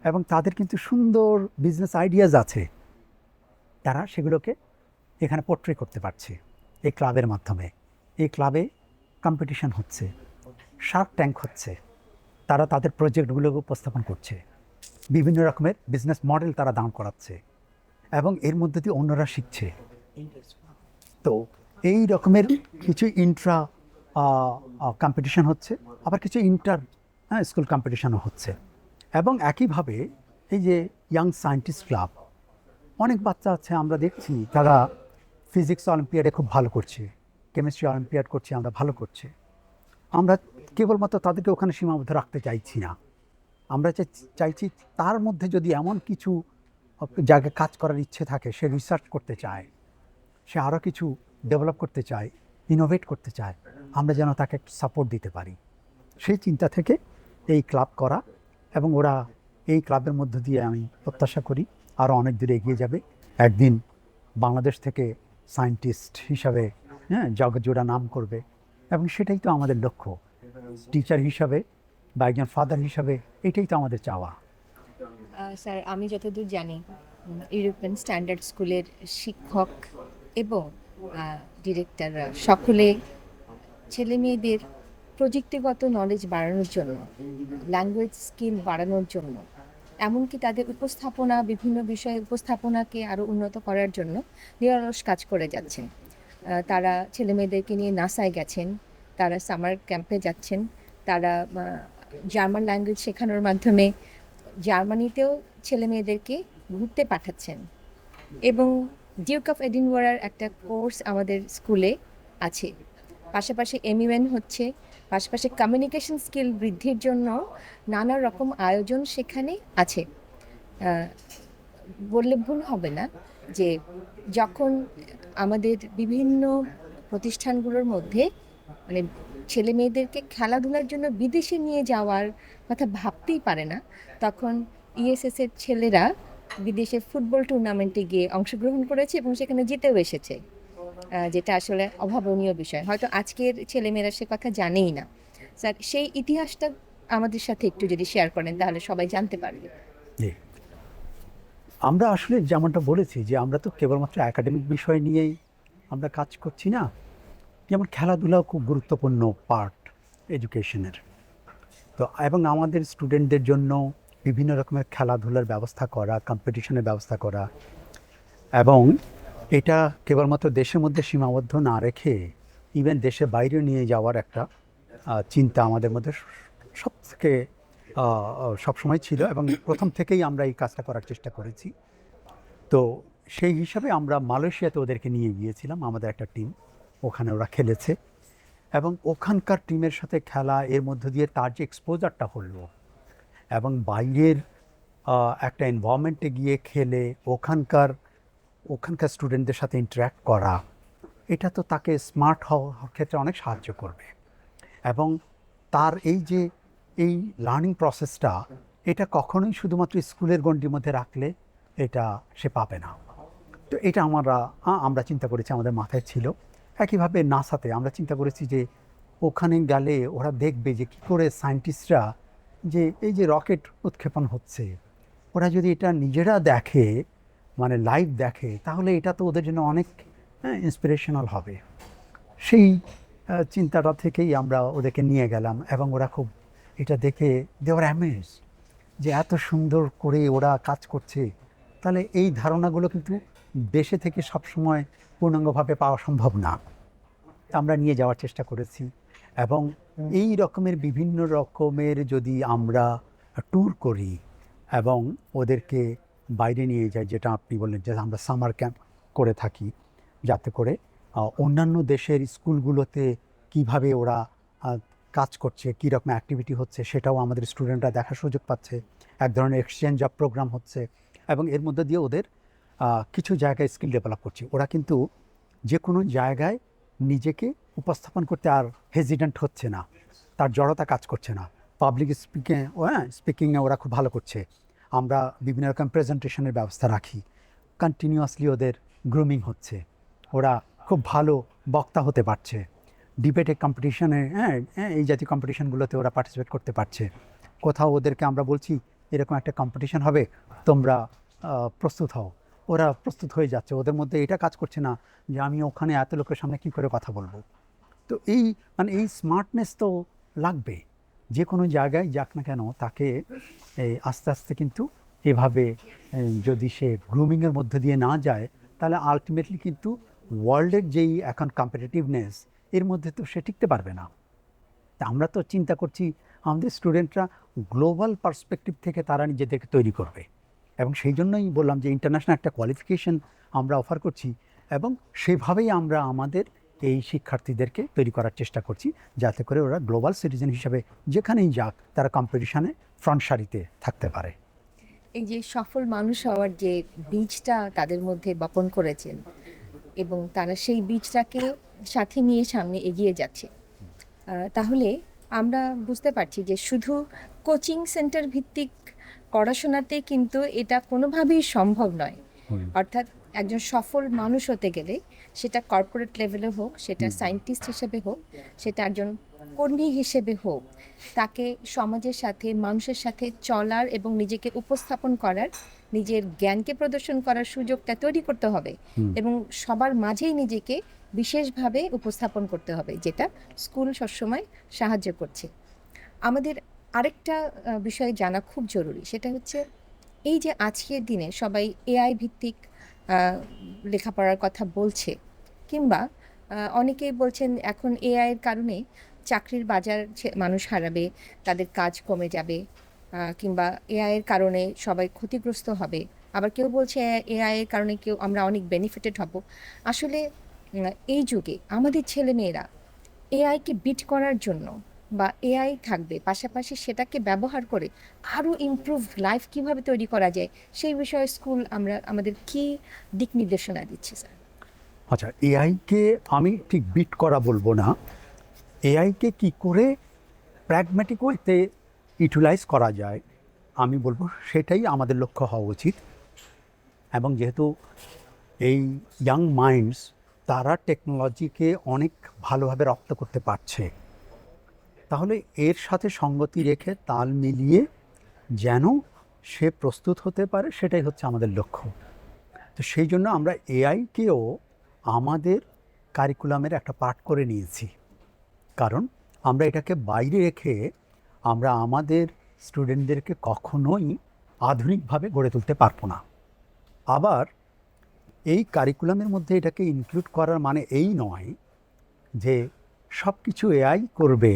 এবং তাদের কিন্তু সুন্দর বিজনেস আইডিয়াজ আছে, তারা সেগুলোকে এখানে পোর্ট্রে করতে পারছে এই ক্লাবের মাধ্যমে। এই ক্লাবে কম্পিটিশন হচ্ছে, শার্ক ট্যাঙ্ক হচ্ছে, তারা তাদের প্রজেক্টগুলোকে উপস্থাপন করছে, বিভিন্ন রকমের বিজনেস মডেল তারা দাঁড় করাচ্ছে এবং এর মধ্যে দিয়ে অন্যরা শিখছে। তো এই রকমের কিছু ইন্ট্রা কম্পিটিশন হচ্ছে, আবার কিছু ইন্টার স্কুল কম্পিটিশনও হচ্ছে। এবং একইভাবে এই যে ইয়াং সায়েন্টিস্ট ক্লাব, অনেক বাচ্চা আছে আমরা দেখছি তারা ফিজিক্স অলিম্পিয়াডে খুব ভালো করছে, কেমিস্ট্রি অলিম্পিয়াড করছে, আমরা ভালো করছে। আমরা কেবলমাত্র তাদেরকে ওখানে সীমাবদ্ধ রাখতে চাইছি না, আমরা চাইছি তার মধ্যে যদি এমন কিছু জায়গায় কাজ করার ইচ্ছে থাকে, সে রিসার্চ করতে চায়, সে আরও কিছু ডেভেলপ করতে চায়, ইনোভেট করতে চায়, আমরা যেন তাকে একটু সাপোর্ট দিতে পারি। সেই চিন্তা থেকে এই ক্লাব করা, এবং ওরা এই ক্লাবের মধ্য দিয়ে আমি প্রত্যাশা করি আরও অনেক দূরে এগিয়ে যাবে। একদিন বাংলাদেশ থেকে সায়েন্টিস্ট হিসাবে জগৎজোড়া নাম করবে, এবং সেটাই তো আমাদের লক্ষ্য। টিচার হিসাবে বা একজন ফাদার হিসাবে এটাই তো আমাদের চাওয়া। স্যার, আমি যতদূর জানি ইউরোপিয়ান স্ট্যান্ডার্ড স্কুলের শিক্ষক এবং ডিরেক্টররা সকলে ছেলে মেয়েদের প্রযুক্তিগত নলেজ বাড়ানোর জন্য, ল্যাঙ্গুয়েজ স্কিল বাড়ানোর জন্য, এমনকি তাদের উপস্থাপনা, বিভিন্ন বিষয়ে উপস্থাপনাকে আরও উন্নত করার জন্য নিরলস কাজ করে যাচ্ছেন। তারা ছেলে মেয়েদেরকে নিয়ে নাসায় গেছেন, তারা সামার ক্যাম্পে যাচ্ছেন, তারা জার্মান ল্যাঙ্গুয়েজ শেখানোর মাধ্যমে জার্মানিতেও ছেলে মেয়েদেরকে ঘুরতে পাঠাচ্ছেন। এবং ডিউক অফ এডিনবরার একটা কোর্স আমাদের স্কুলে আছে, পাশাপাশি এমইউএন হচ্ছে, পাশাপাশি কমিউনিকেশন স্কিল বৃদ্ধির জন্য নানা রকম আয়োজন সেখানে আছে। বললে ভুল হবে না যে যখন আমাদের বিভিন্ন প্রতিষ্ঠানগুলোর মধ্যে মানে ছেলে মেয়েদেরকে খেলাধুলার জন্য বিদেশে নিয়ে যাওয়ার কথা ভাবতেই পারে না, তখন ইএসএসের ছেলেরা বিদেশে ফুটবল টুর্নামেন্টে গিয়ে অংশগ্রহণ করেছে এবং সেখানে জিতেও এসেছে, যেটা আসলে অভাবনীয় বিষয়। হয়তো আজকের ছেলেমেয়েরা সে কথা জানেই না। স্যার, সেই ইতিহাসটা আমাদের সাথে একটু যদি শেয়ার করেন তাহলে সবাই জানতে পারবে। আমরা আসলে যেমনটা বলেছি যে আমরা তো কেবলমাত্র একাডেমিক বিষয় নিয়েই আমরা কাজ করছি না, যেমন খেলাধুলাও খুব গুরুত্বপূর্ণ পার্ট এডুকেশনের। তো এবং আমাদের স্টুডেন্টদের জন্য বিভিন্ন রকমের খেলাধুলার ব্যবস্থা করা, কম্পিটিশনের ব্যবস্থা করা, এবং এটা কেবলমাত্র দেশের মধ্যে সীমাবদ্ধ না রেখে ইভেন দেশের বাইরে নিয়ে যাওয়ার একটা চিন্তা আমাদের মধ্যে সব থেকে সবসময় ছিল, এবং প্রথম থেকেই আমরা এই কাজটা করার চেষ্টা করেছি। তো সেই হিসাবে আমরা মালয়েশিয়াতে ওদেরকে নিয়ে গিয়েছিলাম, আমাদের একটা টিম, ওখানে ওরা খেলেছে, এবং ওখানকার টিমের সাথে খেলা, এর মধ্য দিয়ে তার যে এক্সপোজারটা হলো, এবং বাইরের একটা এনভায়রনমেন্টে গিয়ে খেলে ওখানকার স্টুডেন্টদের সাথে ইন্টারঅ্যাক্ট করা, এটা তো তাকে স্মার্ট হওয়ার ক্ষেত্রে অনেক সাহায্য করবে। এবং তার এই লার্নিং প্রসেসটা, এটা কখনোই শুধুমাত্র স্কুলের গণ্ডির মধ্যে রাখলে এটা সে পাবে না। তো এটা আমরা চিন্তা করেছি, আমাদের মাথায় ছিল। একইভাবে নাসাতে আমরা চিন্তা করেছি যে ওখানে গেলে ওরা দেখবে যে কী করে সায়েন্টিস্টরা যে এই যে রকেট উৎক্ষেপণ হচ্ছে, ওরা যদি এটা নিজেরা দেখে, মানে লাইভ দেখে, তাহলে এটা তো ওদের জন্য অনেক ইন্সপিরেশনাল হবে। সেই চিন্তাটা থেকেই আমরা ওদেরকে নিয়ে গেলাম, এবং ওরা খুব এটা দেখে দে আর অ্যামেজ যে এত সুন্দর করে ওরা কাজ করছে। তাহলে এই ধারণাগুলো কিন্তু দেশে থেকে সবসময় পূর্ণাঙ্গভাবে পাওয়া সম্ভব না। আমরা নিয়ে যাওয়ার চেষ্টা করেছি, এবং এই রকমের বিভিন্ন রকমের যদি আমরা ট্যুর করি এবং ওদেরকে বাইরে নিয়ে যাই, যেটা আপনি বললেন যে আমরা সামার ক্যাম্প করে থাকি, যাতে করে অন্যান্য দেশের স্কুলগুলোতে কিভাবে ওরা কাজ করছে, কী রকম অ্যাক্টিভিটি হচ্ছে, সেটাও আমাদের স্টুডেন্টরা দেখার সুযোগ পাচ্ছে। এক ধরনের এক্সচেঞ্জ অফ প্রোগ্রাম হচ্ছে, এবং এর মধ্যে দিয়ে ওদের কিছু জায়গায় স্কিল ডেভেলপ করছে। ওরা কিন্তু যে কোনো জায়গায় নিজেকে উপস্থাপন করতে আর হেজিডেন্ট হচ্ছে না, তার জড়তা কাজ করছে না। পাবলিক স্পিকিংয়ে ওরা খুব ভালো করছে। আমরা বিভিন্ন রকম প্রেজেন্টেশনের ব্যবস্থা রাখি, কন্টিনিউয়াসলি ওদের গ্রুমিং হচ্ছে, ওরা খুব ভালো বক্তা হতে পারছে। ডিবেটে কম্পিটিশনে এই জাতীয় কম্পিটিশনগুলোতে ওরা পার্টিসিপেট করতে পারছে। কোথাও ওদেরকে আমরা বলছি এরকম একটা কম্পিটিশন হবে, তোমরা প্রস্তুত হও। ওরা প্রস্তুত হয়ে যাচ্ছে, ওদের মধ্যে এটা কাজ করছে না যে আমি ওখানে এত লোকের সামনে কী করে কথা বলবো। তো এই মানে এই স্মার্টনেস তো লাগবে যে কোনো জায়গায় যাক না কেন, তাকে আস্তে আস্তে কিন্তু এভাবে যদি সে গ্রুমিংয়ের মধ্যে দিয়ে না যায়, তাহলে আলটিমেটলি কিন্তু ওয়ার্ল্ডের যেই এখন কম্পিটিটিভনেস, এর মধ্যে তো সে টিকতে পারবে না। তা আমরা তো চিন্তা করছি আমাদের স্টুডেন্টরা গ্লোবাল পার্সপেক্টিভ থেকে তারা নিজেদেরকে তৈরি করবে, এবং সেই জন্যই বললাম যে ইন্টারন্যাশনাল একটা কোয়ালিফিকেশন আমরা অফার করছি, এবং সেভাবেই আমরা আমাদের এই শিক্ষার্থীদেরকে তৈরি করার চেষ্টা করছি, যাতে করে ওরা গ্লোবাল সিটিজেন হিসাবে যেখানেই যাক তারা কম্পিটিশানে ফ্রন্ট সারিতে থাকতে পারে। এই যে সফল মানুষ হওয়ার যে বীজটা তাদের মধ্যে বপন করেছেন এবং তারা সেই বীজটাকে সাথে নিয়ে সামনে এগিয়ে যাচ্ছে, তাহলে আমরা বুঝতে পারছি যে শুধু কোচিং সেন্টার ভিত্তিক পড়াশোনাতে কিন্তু এটা কোনোভাবেই সম্ভব নয়। অর্থাৎ একজন সফল মানুষ হতে গেলে সেটা কর্পোরেট লেভেলে হোক, সেটা সায়েন্টিস্ট হিসেবে হোক, সেটা একজন কর্মী হিসেবে হোক, তাকে সমাজের সাথে মানুষের সাথে চলার এবং নিজেকে উপস্থাপন করার, নিজের জ্ঞানকে প্রদর্শন করার সুযোগটা তৈরি করতে হবে এবং সবার মাঝেই নিজেকে বিশেষভাবে উপস্থাপন করতে হবে, যেটা স্কুল সবসময় সাহায্য করছে। আমাদের আরেকটা বিষয় জানা খুব জরুরি, সেটা হচ্ছে এই যে আজকের দিনে সবাই এআই ভিত্তিক লেখাপড়ার কথা বলছে, কিংবা অনেকেই বলছেন এখন এআইয়ের কারণে চাকরির বাজার মানুষ হারাবে, তাদের কাজ কমে যাবে, কিংবা এআইয়ের কারণে সবাই ক্ষতিগ্রস্ত হবে। আবার কেউ বলছে এআইয়ের কারণে আমরা অনেক বেনিফিটেড হব। আসলে এই যুগে আমাদের ছেলেমেয়েরা এআইকে বিট করার জন্য বা এআই থাকবে, পাশাপাশি সেটাকে ব্যবহার করে আরও ইমপ্রুভ লাইফ কীভাবে তৈরি করা যায়, সেই বিষয়ে স্কুল আমাদের কী দিক নির্দেশনা দিচ্ছে স্যার? আচ্ছা, এআইকে আমি ঠিক বিট করা বলবো না, এআইকে কি করে প্র্যাগম্যাটিক ওয়েতে ইউটিলাইজ করা যায় আমি বলবো সেটাই আমাদের লক্ষ্য হওয়া উচিত। এবং যেহেতু এই ইয়াং মাইন্ডস তারা টেকনোলজিকে অনেক ভালোভাবে রপ্ত করতে পারছে, তাহলে এর সাথে সঙ্গতি রেখে তাল মিলিয়ে যেন সে প্রস্তুত হতে পারে, সেটাই হচ্ছে আমাদের লক্ষ্য। তো সেই জন্য আমরা এআইকেও আমাদের কারিকুলামের একটা পার্ট করে নিয়েছি, কারণ আমরা এটাকে বাইরে রেখে আমরা আমাদের স্টুডেন্টদেরকে কখনোই আধুনিকভাবে গড়ে তুলতে পারবো না। আবার এই কারিকুলামের মধ্যে এটাকে ইনক্লুড করার মানে এই নয় যে সব কিছু এআই করবে,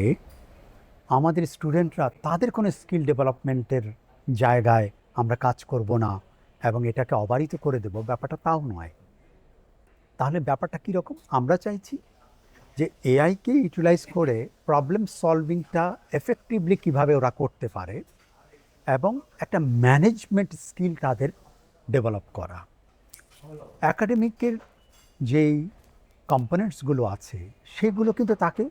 আমাদের স্টুডেন্টরা তাদের কোনো স্কিল ডেভেলপমেন্টের জায়গায় আমরা কাজ করব না এবং এটাকে অবারিত করে দেব, ব্যাপারটা তাও নয়। তাহলে ব্যাপারটা কীরকম? আমরা চাইছি যে এআইকে ইউটিলাইজ করে প্রবলেম সলভিংটা এফেক্টিভলি কীভাবে ওরা করতে পারে এবং একটা ম্যানেজমেন্ট স্কিল তাদের ডেভেলপ করা। অ্যাকাডেমিকের যেই কম্পোনেন্টসগুলো আছে সেগুলো কিন্তু তাকে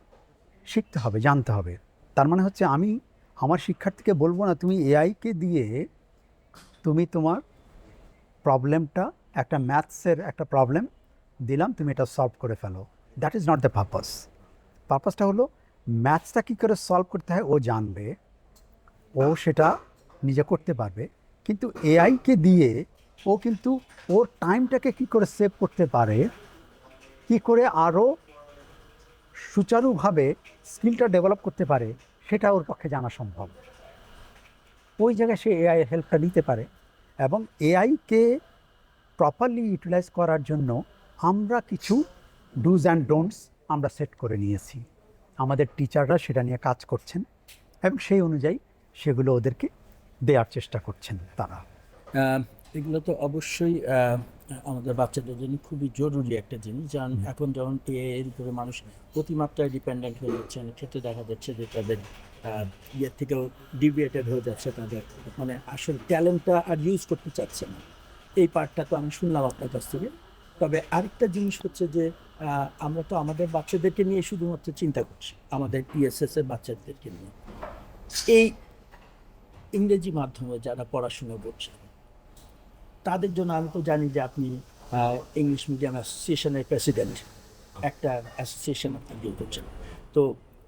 শিখতে হবে, জানতে হবে। তার মানে হচ্ছে আমি আমার শিক্ষার্থীকে বলবো না তুমি এআইকে দিয়ে তুমি তোমার প্রবলেমটা, একটা ম্যাথসের একটা প্রবলেম দিলাম, তুমি এটা সলভ করে ফেলো। That is not the purpose. পারপাসটা হলো ম্যাথসটা কী করে সলভ করতে হয় ও জানবে, ও সেটা নিজে করতে পারবে, কিন্তু এআইকে দিয়ে ও কিন্তু ওর টাইমটাকে কী করে সেভ করতে পারে, কী করে আরও সুচারুভাবে স্কিলটা ডেভেলপ করতে পারে, সেটা ওর পক্ষে জানা সম্ভব। ওই জায়গায় সে এআইয়ের হেল্পটা নিতে পারে। এবং এআইকে প্রপারলি ইউটিলাইজ করার জন্য আমরা কিছু ডুজ অ্যান্ড ডোন্টস আমরা সেট করে নিয়েছি। আমাদের টিচাররা সেটা নিয়ে কাজ করছেন এবং সেই অনুযায়ী সেগুলো ওদেরকে দেওয়ার চেষ্টা করছেন তারা। এগুলো তো অবশ্যই আমাদের বাচ্চাদের জন্য খুবই জরুরি একটা জিনিস, কারণ এখন যেমন এর উপরে মানুষ অতিমাত্রায় ডিপেন্ডেন্ট হয়ে যাচ্ছে, ক্ষেত্রে দেখা যাচ্ছে যে তাদের ইয়ের থেকেও ডিভিয়েটেড হয়ে যাচ্ছে, তাদের মানে আসল ট্যালেন্টটা আর ইউজ করতে চাচ্ছে না। এই পার্টটা তো আমি শুনলাম আপনার কাছ থেকে। তবে আরেকটা জিনিস হচ্ছে যে আমরা তো আমাদের বাচ্চাদেরকে নিয়ে শুধুমাত্র চিন্তা করছি, আমাদের টিএসএসের বাচ্চাদেরকে নিয়ে। এই ইংরেজি মাধ্যমে যারা পড়াশুনো করছে তাদের জন্য আমি তো জানি যে আপনি ইংলিশ মিডিয়াম অ্যাসোসিয়েশনের প্রেসিডেন্ট, একটা অ্যাসোসিয়েশন আপনি ডিল করছেন। তো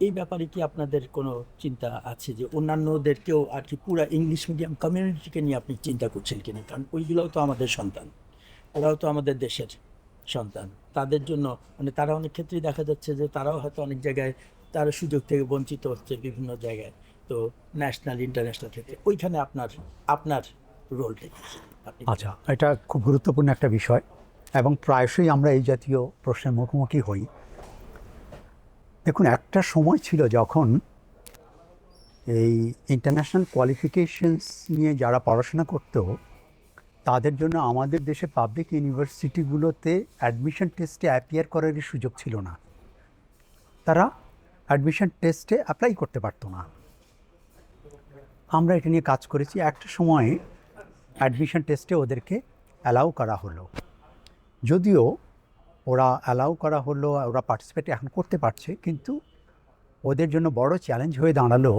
এই ব্যাপারে কি আপনাদের কোনো চিন্তা আছে যে অন্যান্যদেরকেও আর কি পুরো ইংলিশ মিডিয়াম কমিউনিটিকে নিয়ে আপনি চিন্তা করছেন কিনা? কারণ ওইগুলোও তো আমাদের সন্তান, ওরাও তো আমাদের দেশের সন্তান। তাদের জন্য মানে তারা অনেক ক্ষেত্রেই দেখা যাচ্ছে যে তারাও হয়তো অনেক জায়গায় তারা সুযোগ থেকে বঞ্চিত হচ্ছে বিভিন্ন জায়গায়। তো ন্যাশনাল ইন্টারন্যাশনাল ক্ষেত্রে ওইখানে আপনার আপনার রোলটা কি? আপনি আচ্ছা, এটা খুব গুরুত্বপূর্ণ একটা বিষয় এবং প্রায়শই আমরা এই জাতীয় প্রশ্নের মুখোমুখি হই। দেখুন, একটা সময় ছিল যখন এই ইন্টারন্যাশনাল কোয়ালিফিকেশনস নিয়ে যারা পড়াশোনা করতো তাদের জন্য আমাদের দেশে পাবলিক ইউনিভার্সিটিগুলোতে অ্যাডমিশন টেস্টে অ্যাপিয়ার করারই সুযোগ ছিল না। তারা অ্যাডমিশন টেস্টে অ্যাপ্লাই করতে পারতো না। আমরা এটা নিয়ে কাজ করেছি। একটা সময়ে অ্যাডমিশন টেস্টে ওদেরকে অ্যালাউ করা হলো, যদিও ওরা অ্যালাউ করা হলো, ওরা পার্টিসিপেট এখন করতে পারছে, কিন্তু ওদের জন্য বড় চ্যালেঞ্জ হয়ে দাঁড়ালো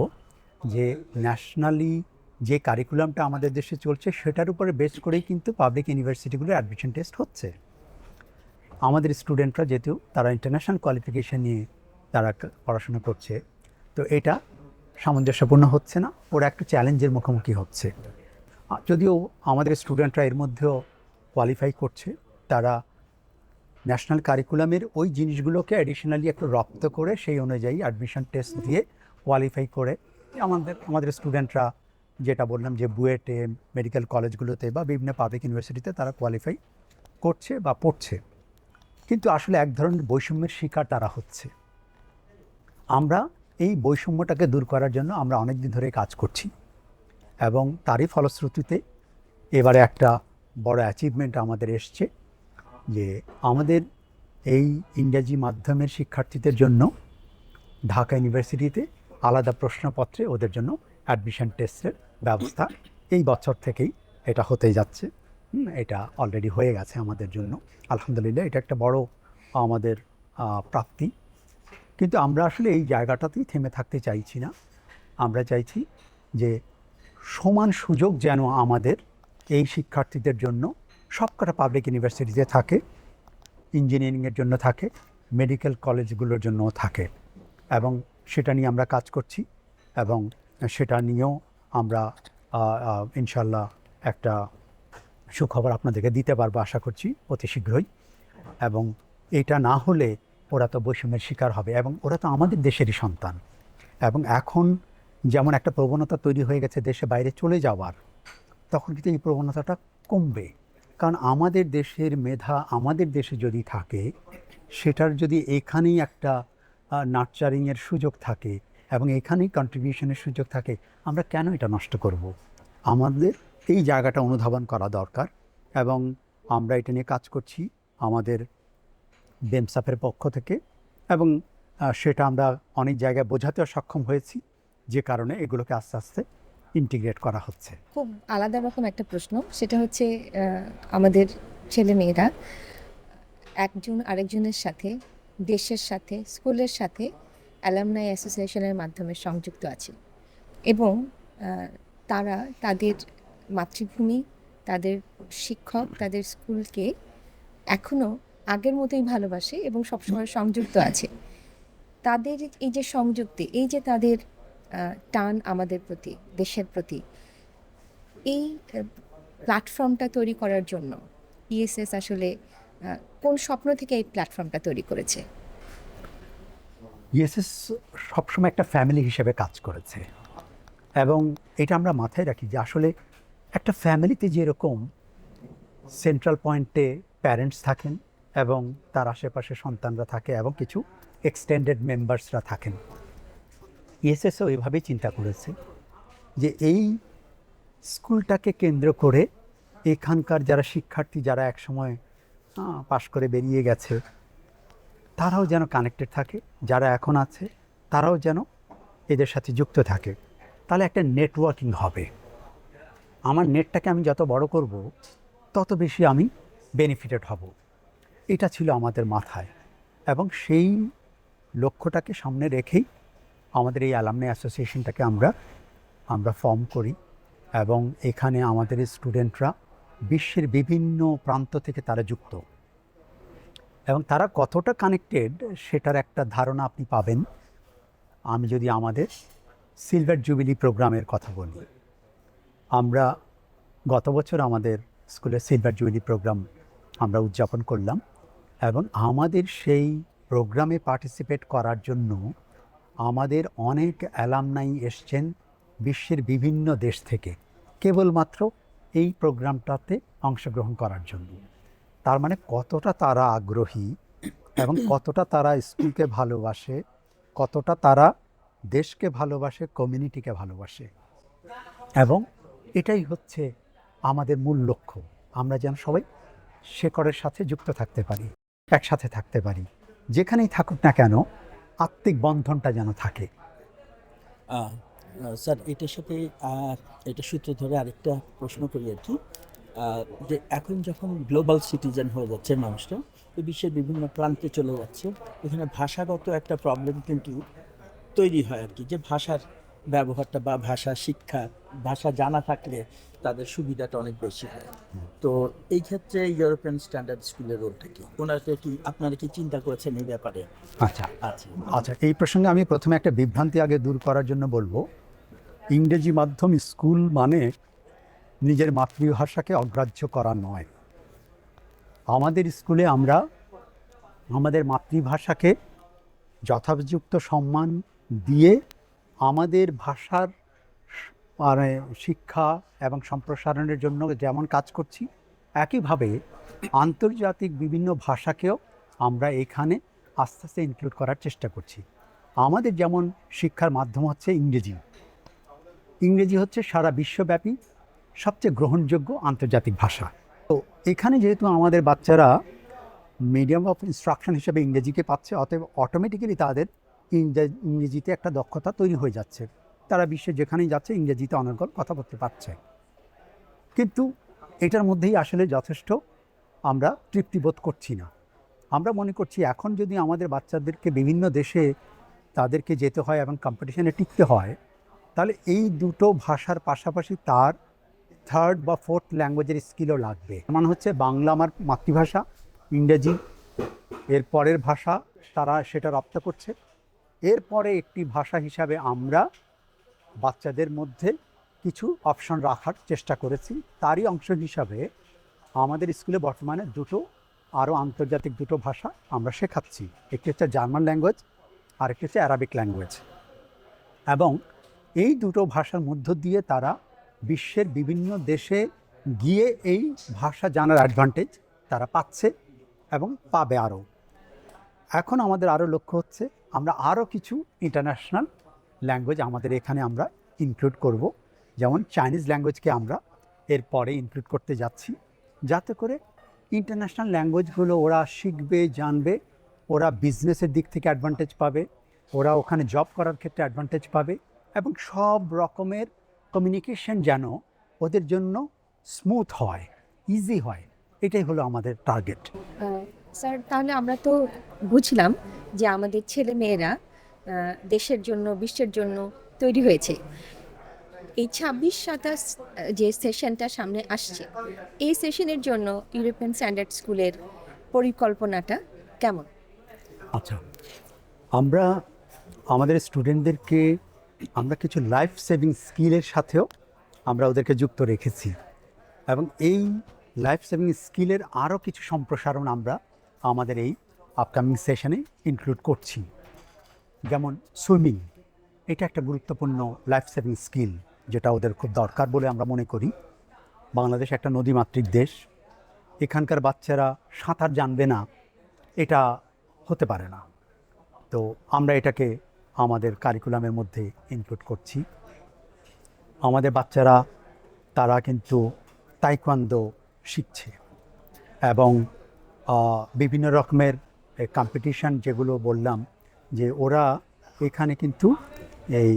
যে ন্যাশনালি যে কারিকুলামটা আমাদের দেশে চলছে সেটার উপরে বেস করেই কিন্তু পাবলিক ইউনিভার্সিটিগুলোর অ্যাডমিশন টেস্ট হচ্ছে। আমাদের স্টুডেন্টরা যেহেতু তারা ইন্টারন্যাশনাল কোয়ালিফিকেশান নিয়ে তারা পড়াশোনা করছে, তো এটা সামঞ্জস্যপূর্ণ হচ্ছে না, ওরা একটু চ্যালেঞ্জের মুখোমুখি হচ্ছে। যদিও আমাদের স্টুডেন্টরা এর মধ্যেও কোয়ালিফাই করছে, তারা ন্যাশনাল কারিকুলামের ওই জিনিসগুলোকে অ্যাডিশনালি একটু রপ্ত করে সেই অনুযায়ী অ্যাডমিশন টেস্ট দিয়ে কোয়ালিফাই করে আমাদের স্টুডেন্টরা, যেটা বললাম যে বুয়েটে, মেডিকেল কলেজগুলোতে বা বিভিন্ন পাবলিক ইউনিভার্সিটিতে তারা কোয়ালিফাই করছে বা পড়ছে। কিন্তু আসলে এক ধরনের বৈষম্যের শিকার তারা হচ্ছে। আমরা এই বৈষম্যটাকে দূর করার জন্য আমরা অনেক দিন ধরে কাজ করছি এবং তারই ফলশ্রুতিতে এবারে একটা বড় অ্যাচিভমেন্ট আমাদের এসছে যে আমাদের এই ইংরেজি মাধ্যমের শিক্ষার্থীদের জন্য ঢাকা ইউনিভার্সিটিতে আলাদা প্রশ্নপত্রে ওদের জন্য অ্যাডমিশন টেস্টের ব্যবস্থা এই বছর থেকেই এটা হতেই যাচ্ছে। এটা অলরেডি হয়ে গেছে আমাদের জন্য, আলহামদুলিল্লাহ। এটা একটা বড় আমাদের প্রাপ্তি। কিন্তু আমরা আসলে এই জায়গাটাতেই থেমে থাকতে চাইছি না। আমরা চাইছি যে সমান সুযোগ যেন আমাদের এই শিক্ষার্থীদের জন্য সবকটা পাবলিক ইউনিভার্সিটিতে থাকে, ইঞ্জিনিয়ারিংয়ের জন্য থাকে, মেডিকেল কলেজগুলোর জন্যও থাকে, এবং সেটা নিয়ে আমরা কাজ করছি এবং সেটা নিয়েও আমরা ইনশাল্লাহ একটা সুখবর আপনাদেরকে দিতে পারবো আশা করছি অতি শীঘ্রই। এবং এটা না হলে ওরা তো বৈষম্যের শিকার হবে এবং ওরা তো আমাদের দেশেরই সন্তান। এবং এখন যেমন একটা প্রবণতা তৈরি হয়ে গেছে দেশে বাইরে চলে যাওয়ার, তখন কিন্তু এই প্রবণতাটা কমবে। কারণ আমাদের দেশের মেধা আমাদের দেশে যদি থাকে, সেটার যদি এখানেই একটা নার্চারিংয়ের সুযোগ থাকে এবং এখানেই কন্ট্রিবিউশনের সুযোগ থাকে, আমরা কেন এটা নষ্ট করব? আমাদের এই জায়গাটা অনুধাবন করা দরকার এবং আমরা এটা নিয়ে কাজ করছি আমাদের বেমসাফের পক্ষ থেকে, এবং সেটা আমরা অনেক জায়গায় বোঝাতেও সক্ষম হয়েছি, যে কারণে এগুলোকে আস্তে আস্তে ইন্টিগ্রেট করা হচ্ছে। খুব আলাদা রকম একটা প্রশ্ন, সেটা হচ্ছে আমাদের ছেলে মেয়েরা একজন আরেকজনের সাথে, দেশের সাথে, স্কুলের সাথে অ্যালামনাই অ্যাসোসিয়েশনের মাধ্যমে সংযুক্ত আছে এবং তারা তাদের মাতৃভূমি, তাদের শিক্ষক, তাদের স্কুলকে এখনও আগের মতোই ভালোবাসে এবং সবসময় সংযুক্ত আছে। তাদের এই যে সংযুক্তি, এই যে তাদের টান আমাদের প্রতি, দেশের প্রতি, এই প্ল্যাটফর্মটা তৈরি করার জন্য ইএসএস আসলে কোন স্বপ্ন থেকে এই প্ল্যাটফর্মটা তৈরি করেছে? ইএসএস সবসময় একটা ফ্যামিলি হিসেবে কাজ করেছে এবং এটা আমরা মাথায় রাখি যে আসলে একটা ফ্যামিলিতে যেরকম সেন্ট্রাল পয়েন্টে প্যারেন্টস থাকেন এবং তার আশেপাশে সন্তানরা থাকে এবং কিছু এক্সটেন্ডেড মেম্বার্সরা থাকেন, ইএসএসও এভাবেই চিন্তা করেছে যে এই স্কুলটাকে কেন্দ্র করে এখানকার যারা শিক্ষার্থী, যারা একসময় পাশ করে বেরিয়ে গেছে, তারাও যেন কানেক্টেড থাকে, যারা এখন আছে তারাও যেন এদের সাথে যুক্ত থাকে। তাহলে একটা নেটওয়ার্কিং হবে। আমার নেটটাকে আমি যত বড় করব তত বেশি আমি বেনিফিটেড হব। এটা ছিল আমাদের মাথায় এবং সেই লক্ষ্যটাকে সামনে রেখেই আমাদের এই অ্যালামনাই অ্যাসোসিয়েশনটাকে আমরা ফর্ম করি এবং এখানে আমাদের স্টুডেন্টরা বিশ্বের বিভিন্ন প্রান্ত থেকে তারা যুক্ত এবং তারা কতটা কানেক্টেড সেটার একটা ধারণা আপনি পাবেন আমি যদি আমাদের সিলভার জুবিলি প্রোগ্রামের কথা বলি, আমরা গত বছর আমাদের স্কুলের সিলভার জুবিলি প্রোগ্রাম আমরা উদযাপন করলাম এবং আমাদের সেই প্রোগ্রামে পার্টিসিপেট করার জন্য আমাদের অনেক অ্যালামনাই এসছেন বিশ্বের বিভিন্ন দেশ থেকে কেবলমাত্র এই প্রোগ্রামটাতে অংশগ্রহণ করার জন্য। তার মানে কতটা তারা আগ্রহী এবং কতটা তারা স্কুলকে ভালোবাসে, কতটা তারা দেশকে ভালোবাসে, কমিউনিটিকে ভালোবাসে। এবং এটাই হচ্ছে আমাদের মূল লক্ষ্য, আমরা যেন সবাই শেকড়ের সাথে যুক্ত থাকতে পারি, একসাথে থাকতে পারি, যেখানেই থাকুক না কেন আত্মিক বন্ধনটা যেন থাকে। স্যার এটার সাথে এটা সূত্র ধরে আরেকটা প্রশ্ন করি আর কি, যে এখন যখন গ্লোবাল সিটিজেন হয়ে যাচ্ছে মানুষটা, তো বিশ্বের বিভিন্ন প্রান্তে চলে যাচ্ছে, এখানে ভাষাগত একটা প্রবলেম কিন্তু তৈরি হয় আর কি, যে ভাষার ব্যবহারটা বা ভাষা শিক্ষা, ভাষা জানা থাকলে তাদের সুবিধাটা অনেক বেশি হয়। তো এই ক্ষেত্রে ইউরোপিয়ান স্ট্যান্ডার্ড স্কুলের রোলটা কি, আপনারা কি চিন্তা করেছেন এই ব্যাপারে? আচ্ছা আচ্ছা আচ্ছা, এই প্রসঙ্গে আমি প্রথমে একটা বিভ্রান্তি আগে দূর করার জন্য বলবো, ইংরেজি মাধ্যম স্কুল মানে নিজের মাতৃভাষাকে অগ্রাহ্য করা নয়। আমাদের স্কুলে আমরা আমাদের মাতৃভাষাকে যথাযুক্ত সম্মান দিয়ে আমাদের ভাষার মানে শিক্ষা এবং সম্প্রসারণের জন্য যেমন কাজ করছি, একইভাবে আন্তর্জাতিক বিভিন্ন ভাষাকেও আমরা এখানে আস্তে আস্তে ইনক্লুড করার চেষ্টা করছি। আমাদের যেমন শিক্ষার মাধ্যম হচ্ছে ইংরেজি, ইংরেজি হচ্ছে সারা বিশ্বব্যাপী সবচেয়ে গ্রহণযোগ্য আন্তর্জাতিক ভাষা। তো এখানে যেহেতু আমাদের বাচ্চারা মিডিয়াম অফ ইনস্ট্রাকশন হিসেবে ইংরেজিকে পাচ্ছে, অতএব অটোমেটিক্যালি তাদের ইংরেজিতে একটা দক্ষতা তৈরি হয়ে যাচ্ছে, তারা বিশ্বে যেখানেই যাচ্ছে ইংরেজিতে অনর্গল কথা বলতে পারছে। কিন্তু এটার মধ্যেই আসলে যথেষ্ট আমরা তৃপ্তিবোধ করছি না। আমরা মনে করছি এখন যদি আমাদের বাচ্চাদেরকে বিভিন্ন দেশে তাদেরকে যেতে হয় এবং কম্পিটিশনে টিকতে হয়, তাহলে এই দুটো ভাষার পাশাপাশি তার থার্ড বা ফোর্থ ল্যাঙ্গুয়েজের স্কিলও লাগবে। মানে হচ্ছে বাংলা আমার মাতৃভাষা, ইংরেজি এর পরের ভাষা তারা সেটা রপ্ত করছে, এরপরে একটি ভাষা হিসাবে আমরা বাচ্চাদের মধ্যে কিছু অপশন রাখার চেষ্টা করেছি। তারই অংশ হিসাবে আমাদের স্কুলে বর্তমানে আরও আন্তর্জাতিক দুটো ভাষা আমরা শেখাচ্ছি। একটি হচ্ছে জার্মান ল্যাঙ্গুয়েজ আর একটি হচ্ছে অ্যারাবিক ল্যাঙ্গুয়েজ। এবং এই দুটো ভাষার মধ্য দিয়ে তারা বিশ্বের বিভিন্ন দেশে গিয়ে এই ভাষা জানার অ্যাডভান্টেজ তারা পাচ্ছে এবং পাবে আরও। এখন আমাদের আরও লক্ষ্য হচ্ছে আমরা আরও কিছু ইন্টারন্যাশনাল ল্যাঙ্গুয়েজ আমাদের এখানে আমরা ইনক্লুড করব, যেমন চাইনিজ ল্যাঙ্গুয়েজকে আমরা এরপরে ইনক্লুড করতে যাচ্ছি, যাতে করে ইন্টারন্যাশনাল ল্যাঙ্গুয়েজগুলো ওরা শিখবে, জানবে, ওরা বিজনেসের দিক থেকে অ্যাডভান্টেজ পাবে, ওরা ওখানে জব করার ক্ষেত্রে অ্যাডভান্টেজ পাবে এবং সব রকমের কমিউনিকেশন যেন ওদের জন্য স্মুথ হয়, ইজি হয়, এটাই হলো আমাদের টার্গেট। স্যার, তাহলে আমরা তো বুঝলাম যে আমাদের ছেলে মেয়েরা দেশের জন্য, বিশ্বের জন্য তৈরি হয়েছে। এই 26-27 যে সেশনটা সামনে আসছে, এই সেশনের জন্য ইউরোপিয়ান স্ট্যান্ডার্ড স্কুলের পরিকল্পনাটা কেমন? আচ্ছা, আমরা আমাদের স্টুডেন্টদেরকে আমরা কিছু লাইফ সেভিং স্কিলের সাথেও আমরা ওদেরকে যুক্ত রেখেছি এবং এই লাইফ সেভিং স্কিলের আরও কিছু সম্প্রসারণ আমরা আমাদের এই আপকামিং সেশনে ইনক্লুড করছি। যেমন সুইমিং, এটা একটা গুরুত্বপূর্ণ লাইফ সেভিং স্কিল যেটা ওদের খুব দরকার বলে আমরা মনে করি। বাংলাদেশ একটা নদীমাতৃক দেশ, এখানকার বাচ্চারা সাঁতার জানবে না, এটা হতে পারে না। তো আমরা এটাকে আমাদের কারিকুলামের মধ্যে ইনক্লুড করছি। আমাদের বাচ্চারা তারা কিন্তু তাইকোয়ান্দো শিখছে এবং বিভিন্ন রকমের কম্পিটিশান যেগুলো বললাম, যে ওরা এখানে কিন্তু এই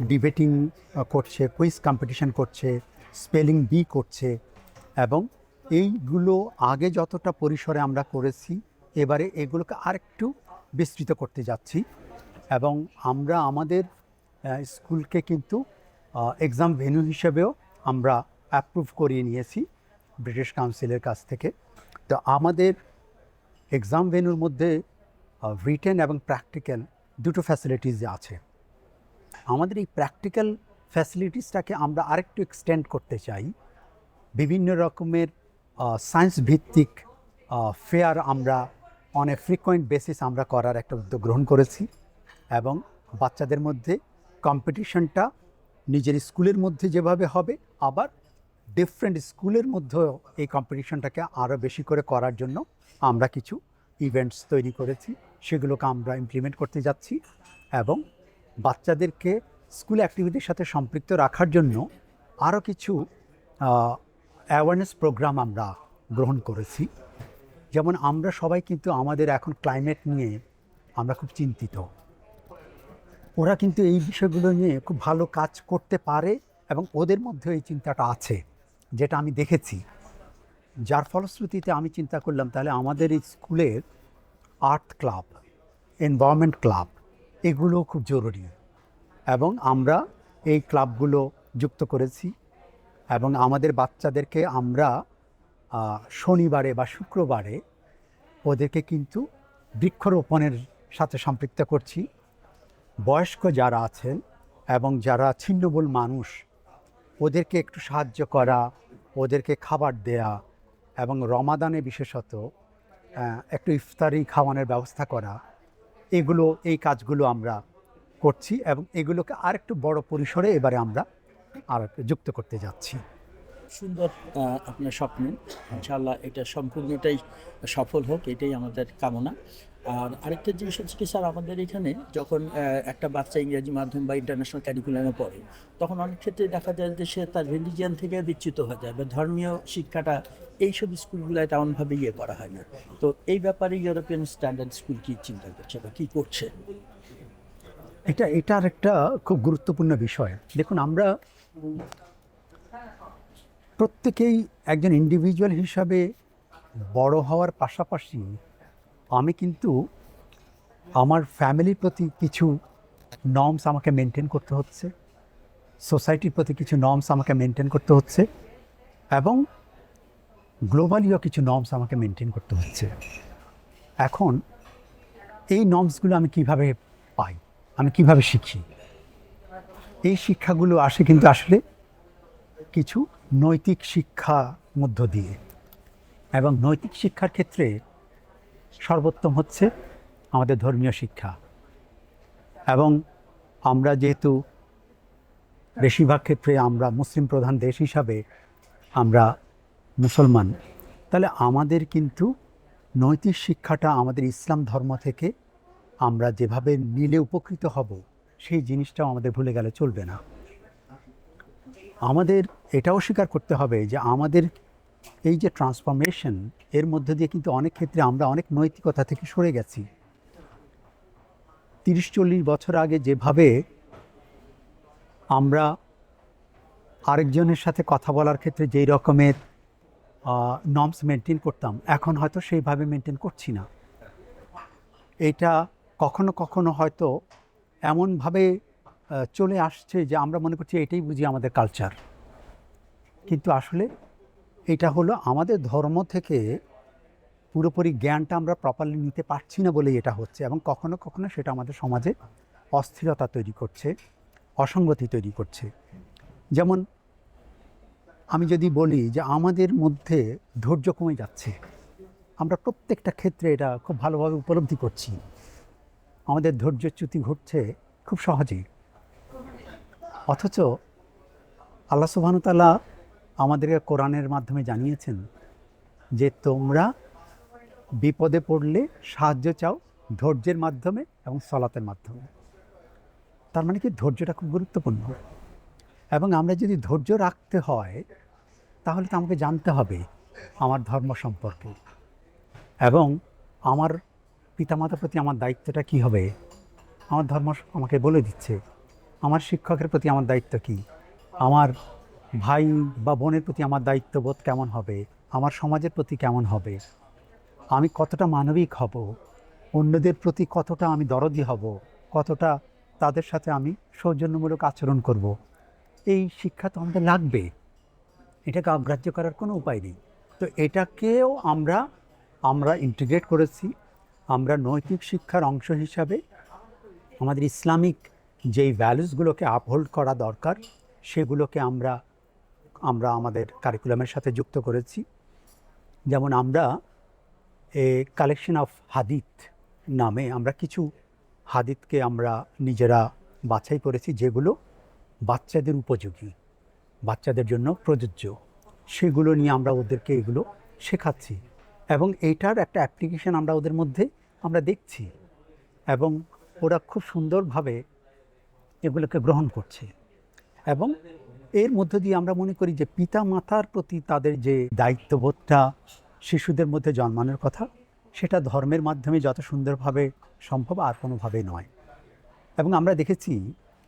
ডিবেটিং করছে, কুইজ কম্পিটিশান করছে, স্পেলিং বি করছে এবং এইগুলো আগে যতটা পরিসরে আমরা করেছি এবারে এগুলোকে আরেকটু বিস্তৃত করতে যাচ্ছি। এবং আমরা আমাদের স্কুলকে কিন্তু এক্সাম ভেন্যু হিসেবেও আমরা অ্যাপ্রুভ করিয়ে নিয়েছি ব্রিটিশ কাউন্সিলের কাছ থেকে। তো আমাদের এক্সাম ভেন্যুর মধ্যে রিটেন এবং প্র্যাকটিক্যাল দুটো ফ্যাসিলিটিস আছে। আমাদের এই প্র্যাকটিক্যাল ফ্যাসিলিটিসটাকে আমরা আরেকটু এক্সটেন্ড করতে চাই। বিভিন্ন রকমের সায়েন্স ভিত্তিক ফেয়ার আমরা অন এ ফ্রিকোয়েন্ট বেসিস আমরা করার একটা উদ্যোগ গ্রহণ করেছি, এবং বাচ্চাদের মধ্যে কম্পিটিশনটা নিজের স্কুলের মধ্যে যেভাবে হবে, আবার ডিফারেন্ট স্কুলের মধ্যেও এই কম্পিটিশনটাকে আরও বেশি করে করার জন্য আমরা কিছু ইভেন্টস তৈরি করেছি, সেগুলোকে আমরা ইমপ্লিমেন্ট করতে যাচ্ছি। এবং বাচ্চাদেরকে স্কুল অ্যাক্টিভিটির সাথে সম্পৃক্ত রাখার জন্য আরও কিছু অ্যাওয়ারনেস প্রোগ্রাম আমরা গ্রহণ করেছি। যেমন আমরা সবাই কিন্তু আমাদের এখন ক্লাইমেট নিয়ে আমরা খুব চিন্তিত। ওরা কিন্তু এই বিষয়গুলো নিয়ে খুব ভালো কাজ করতে পারে, এবং ওদের মধ্যে এই চিন্তাটা আছে, যেটা আমি দেখেছি। যার ফলশ্রুতিতে আমি চিন্তা করলাম তাহলে আমাদের এই স্কুলের আর্ট ক্লাব, এনভায়রনমেন্ট ক্লাব, এগুলো খুব জরুরি, এবং আমরা এই ক্লাবগুলো যুক্ত করেছি। এবং আমাদের বাচ্চাদেরকে আমরা শনিবারে বা শুক্রবারে ওদেরকে কিন্তু বৃক্ষরোপণের সাথে সম্পৃক্ত করছি। বয়স্ক যারা আছেন এবং যারা ছিন্নমূল মানুষ, ওদেরকে একটু সাহায্য করা, ওদেরকে খাবার দেয়া, এবং রমাদানে বিশেষত একটু ইফতারি খাওয়ানোর ব্যবস্থা করা, এই কাজগুলো আমরা করছি, এবং এগুলোকে আরেকটু বড় পরিসরে এবারে আমরা আর যুক্ত করতে যাচ্ছি। সুন্দর আপনার স্বপ্ন, ইনশাআল্লাহ এটা সম্পূর্ণটাই সফল হোক, এটাই আমাদের কামনা। আর আরেকটা জিনিস হচ্ছে কি স্যার, আমাদের এখানে যখন একটা বাচ্চা ইংরেজি মাধ্যম বা ইন্টারন্যাশনাল ক্যারিকুলামে পড়ে, তখন অনেক ক্ষেত্রে দেখা যায় যে সে তার রিলিজিয়ান থেকে বিচ্যুত হয়ে যায়, বা ধর্মীয় শিক্ষাটা এইসব স্কুলগুলোয় তেমনভাবে করা হয় না। তো এই ব্যাপারে ইউরোপিয়ান স্ট্যান্ডার্ড স্কুল কী চিন্তা করছে বা কী করছে? এটার একটা খুব গুরুত্বপূর্ণ বিষয়। দেখুন, আমরা প্রত্যেকেই একজন ইন্ডিভিজুয়াল হিসাবে বড় হওয়ার পাশাপাশি আমি কিন্তু আমার ফ্যামিলির প্রতি কিছু নর্মস আমাকে মেনটেন করতে হচ্ছে, সোসাইটির প্রতি কিছু নর্মস আমাকে মেনটেন করতে হচ্ছে, এবং গ্লোবালিও কিছু নর্মস আমাকে মেনটেন করতে হচ্ছে। এখন এই নর্মসগুলো আমি কিভাবে পাই, আমি কিভাবে শিখি? এই শিক্ষাগুলো আসে কিন্তু আসলে কিছু নৈতিক শিক্ষা মধ্য দিয়ে, এবং নৈতিক শিক্ষার ক্ষেত্রে সর্বোত্তম হচ্ছে আমাদের ধর্মীয় শিক্ষা। এবং আমরা যেহেতু বেশিরভাগ ক্ষেত্রে আমরা মুসলিম প্রধান দেশ হিসাবে আমরা মুসলমান, তাহলে আমাদের কিন্তু নৈতিক শিক্ষাটা আমাদের ইসলাম ধর্ম থেকে আমরা যেভাবে নিলে উপকৃত হব, সেই জিনিসটাও আমাদের ভুলে গেলে চলবে না। আমাদের এটাও স্বীকার করতে হবে যে আমাদের এই যে ট্রান্সফরমেশন, এর মধ্যে দিয়ে কিন্তু অনেক ক্ষেত্রে আমরা অনেক নৈতিকতা থেকে সরে গেছি। 30-40 বছর আগে যেভাবে আমরা আরেকজনের সাথে কথা বলার ক্ষেত্রে যেই রকমের নর্মস মেনটেন করতাম, এখন হয়তো সেইভাবে মেনটেন করছি না। এটা কখনো কখনো হয়তো এমনভাবে চলে আসছে যে আমরা মনে করছি এটাই বুঝি আমাদের কালচার, কিন্তু আসলে এটা হলো আমাদের ধর্ম থেকে পুরোপুরি জ্ঞানটা আমরা প্রপারলি নিতে পারছি না বলেই এটা হচ্ছে, এবং কখনো কখনো সেটা আমাদের সমাজে অস্থিরতা তৈরি করছে, অসঙ্গতি তৈরি করছে। যেমন আমি যদি বলি যে আমাদের মধ্যে ধৈর্য কমে যাচ্ছে, আমরা প্রত্যেকটা ক্ষেত্রে এটা খুব ভালোভাবে উপলব্ধি করছি। আমাদের ধৈর্যচ্যুতি ঘটছে খুব সহজেই, অথচ আল্লাহ সুবহানাহু ওয়া তাআলা আমাদেরকে কোরআনের মাধ্যমে জানিয়েছেন যে তোমরা বিপদে পড়লে সাহায্য চাও ধৈর্যের মাধ্যমে এবং সালাতের মাধ্যমে। তার মানে কি, ধৈর্যটা খুব গুরুত্বপূর্ণ। এবং আমরা যদি ধৈর্য রাখতে হয়, তাহলে তো আমাকে জানতে হবে আমার ধর্ম সম্পর্কে, এবং আমার পিতামাতার প্রতি আমার দায়িত্বটা কী হবে। আমার ধর্ম আমাকে বলে দিচ্ছে। আমার শিক্ষকের প্রতি আমার দায়িত্ব কী, আমার ভাই বা বোনের প্রতি আমার দায়িত্ববোধ কেমন হবে, আমার সমাজের প্রতি কেমন হবে, আমি কতটা মানবিক হব, অন্যদের প্রতি কতটা আমি দরদি হব, কতটা তাদের সাথে আমি সৌজন্যমূলক আচরণ করব। এই শিক্ষা তো আমাদের লাগবে, এটাকে অগ্রাহ্য করার কোনো উপায় নেই। তো এটাকেও আমরা ইন্টিগ্রেট করেছি। আমরা নৈতিক শিক্ষার অংশ হিসাবে আমাদের ইসলামিক যেই ভ্যালুসগুলোকে আপহোল্ড করা দরকার সেগুলোকে আমরা আমাদের কারিকুলামের সাথে যুক্ত করেছি। যেমন আমরা কালেকশন অফ হাদিত নামে আমরা কিছু হাদিতকে আমরা নিজেরা বাছাই করেছি, যেগুলো বাচ্চাদের উপযোগী, বাচ্চাদের জন্য প্রযোজ্য, সেগুলো নিয়ে আমরা ওদেরকে এগুলো শেখাচ্ছি এবং এইটার একটা অ্যাপ্লিকেশন আমরা ওদের মধ্যে আমরা দেখছি এবং ওরা খুব সুন্দরভাবে এগুলোকে গ্রহণ করছে। এবং এর মধ্য দিয়ে আমরা মনে করি যে পিতা মাতার প্রতি তাদের যে দায়িত্ববোধটা শিশুদের মধ্যে জন্মানোর কথা, সেটা ধর্মের মাধ্যমে যত সুন্দরভাবে সম্ভব আর কোনোভাবে নয়। এবং আমরা দেখেছি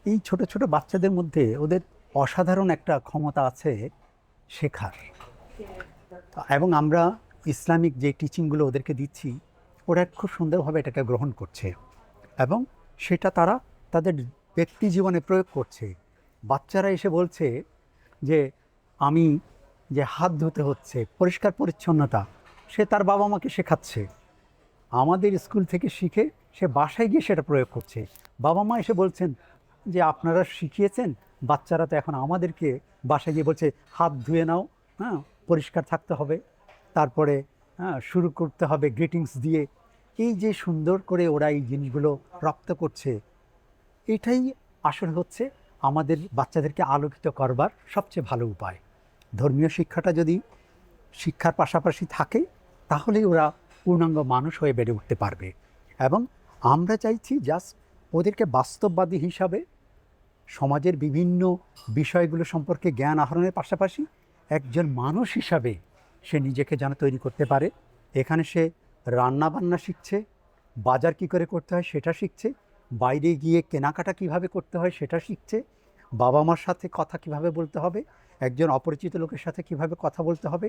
এই ছোট ছোট বাচ্চাদের মধ্যে ওদের অসাধারণ একটা ক্ষমতা আছে শেখার, এবং আমরা ইসলামিক যে টিচিংগুলো ওদেরকে দিচ্ছি ওরা খুব সুন্দরভাবে এটাকে গ্রহণ করছে এবং সেটা তারা তাদের ব্যক্তি জীবনে প্রয়োগ করছে। বাচ্চারা এসে বলছে যে আমি যে হাত ধুতে হচ্ছে, পরিষ্কার পরিচ্ছন্নতা, সে তার বাবা মাকে শেখাচ্ছে। আমাদের স্কুল থেকে শিখে সে বাসায় গিয়ে সেটা প্রয়োগ করছে। বাবা মা এসে বলছেন যে আপনারা শিখিয়েছেন, বাচ্চারা তো এখন আমাদেরকে বাসায় গিয়ে বলছে হাত ধুয়ে নাও, হ্যাঁ, পরিষ্কার থাকতে হবে, তারপরে শুরু করতে হবে গ্রিটিংস দিয়ে। এই যে সুন্দর করে ওরা এই জিনিসগুলো রপ্ত করছে, এটাই আসলে হচ্ছে আমাদের বাচ্চাদেরকে আলোকিত করবার সবচেয়ে ভালো উপায়। ধর্মীয় শিক্ষাটা যদি শিক্ষার পাশাপাশি থাকে তাহলেই ওরা পূর্ণাঙ্গ মানুষ হয়ে বেড়ে উঠতে পারবে। এবং আমরা চাইছি জাস্ট ওদেরকে বাস্তববাদী হিসাবে সমাজের বিভিন্ন বিষয়গুলো সম্পর্কে জ্ঞান আহরণের পাশাপাশি একজন মানুষ হিসাবে সে নিজেকে যেন তৈরি করতে পারে। এখানে সে রান্না বান্না শিখছে, বাজার কী করে করতে হয় সেটা শিখছে, বাইরে গিয়ে কেনাকাটা কিভাবে করতে হয় সেটা শিখছে, বাবা মার সাথে কথা কিভাবে বলতে হবে, একজন অপরিচিত লোকের সাথে কিভাবে কথা বলতে হবে,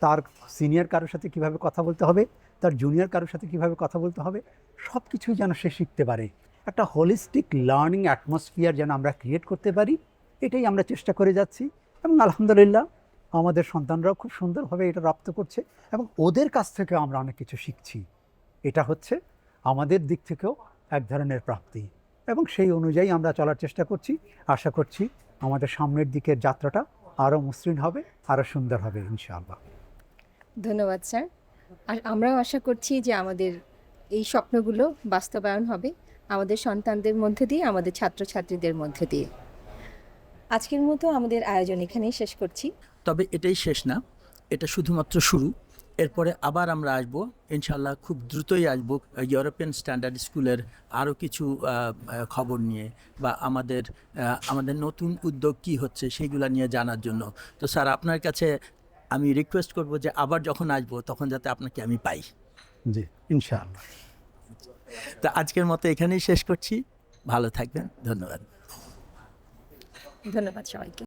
তার সিনিয়র কারোর সাথে কিভাবে কথা বলতে হবে, তার জুনিয়র কারোর সাথে কিভাবে কথা বলতে হবে, সব কিছুই যেন সে শিখতে পারে। একটা হোলিস্টিক লার্নিং অ্যাটমসফিয়ার যেন আমরা ক্রিয়েট করতে পারি, এটাই আমরা চেষ্টা করে যাচ্ছি। এবং আলহামদুলিল্লাহ আমাদের সন্তানরাও খুব সুন্দরভাবে এটা রপ্ত করছে এবং ওদের কাছ থেকেও আমরা অনেক কিছু শিখছি। এটা হচ্ছে আমাদের দিক থেকেও এক ধরনের প্রাপ্তি এবং সেই অনুযায়ী আমরা চলার চেষ্টা করছি। আশা করছি আমাদের সামনের দিকের যাত্রাটা আরও মসৃণ হবে, আরও সুন্দর হবে ইনশাআল্লাহ। ধন্যবাদ স্যার। আর আমরাও আশা করছি যে আমাদের এই স্বপ্নগুলো বাস্তবায়ন হবে আমাদের সন্তানদের মধ্যে দিয়ে, আমাদের ছাত্রছাত্রীদের মধ্যে দিয়ে। আজকের মতো আমাদের আয়োজন এখানেই শেষ করছি। তবে এটাই শেষ না, এটা শুধুমাত্র শুরু। এরপরে আবার আমরা আসব ইনশাল্লাহ, খুব দ্রুতই আসব ইউরোপিয়ান স্ট্যান্ডার্ড স্কুলের আরও কিছু খবর নিয়ে বা আমাদের নতুন উদ্যোগ কী হচ্ছে সেইগুলো নিয়ে জানার জন্য। তো স্যার, আপনার কাছে আমি রিকোয়েস্ট করব যে আবার যখন আসব তখন যাতে আপনাকে আমি পাই। জি ইনশাআল্লাহ। তো আজকের মতো এখানেই শেষ করছি। ভালো থাকবেন, ধন্যবাদ। ধন্যবাদ সবাইকে।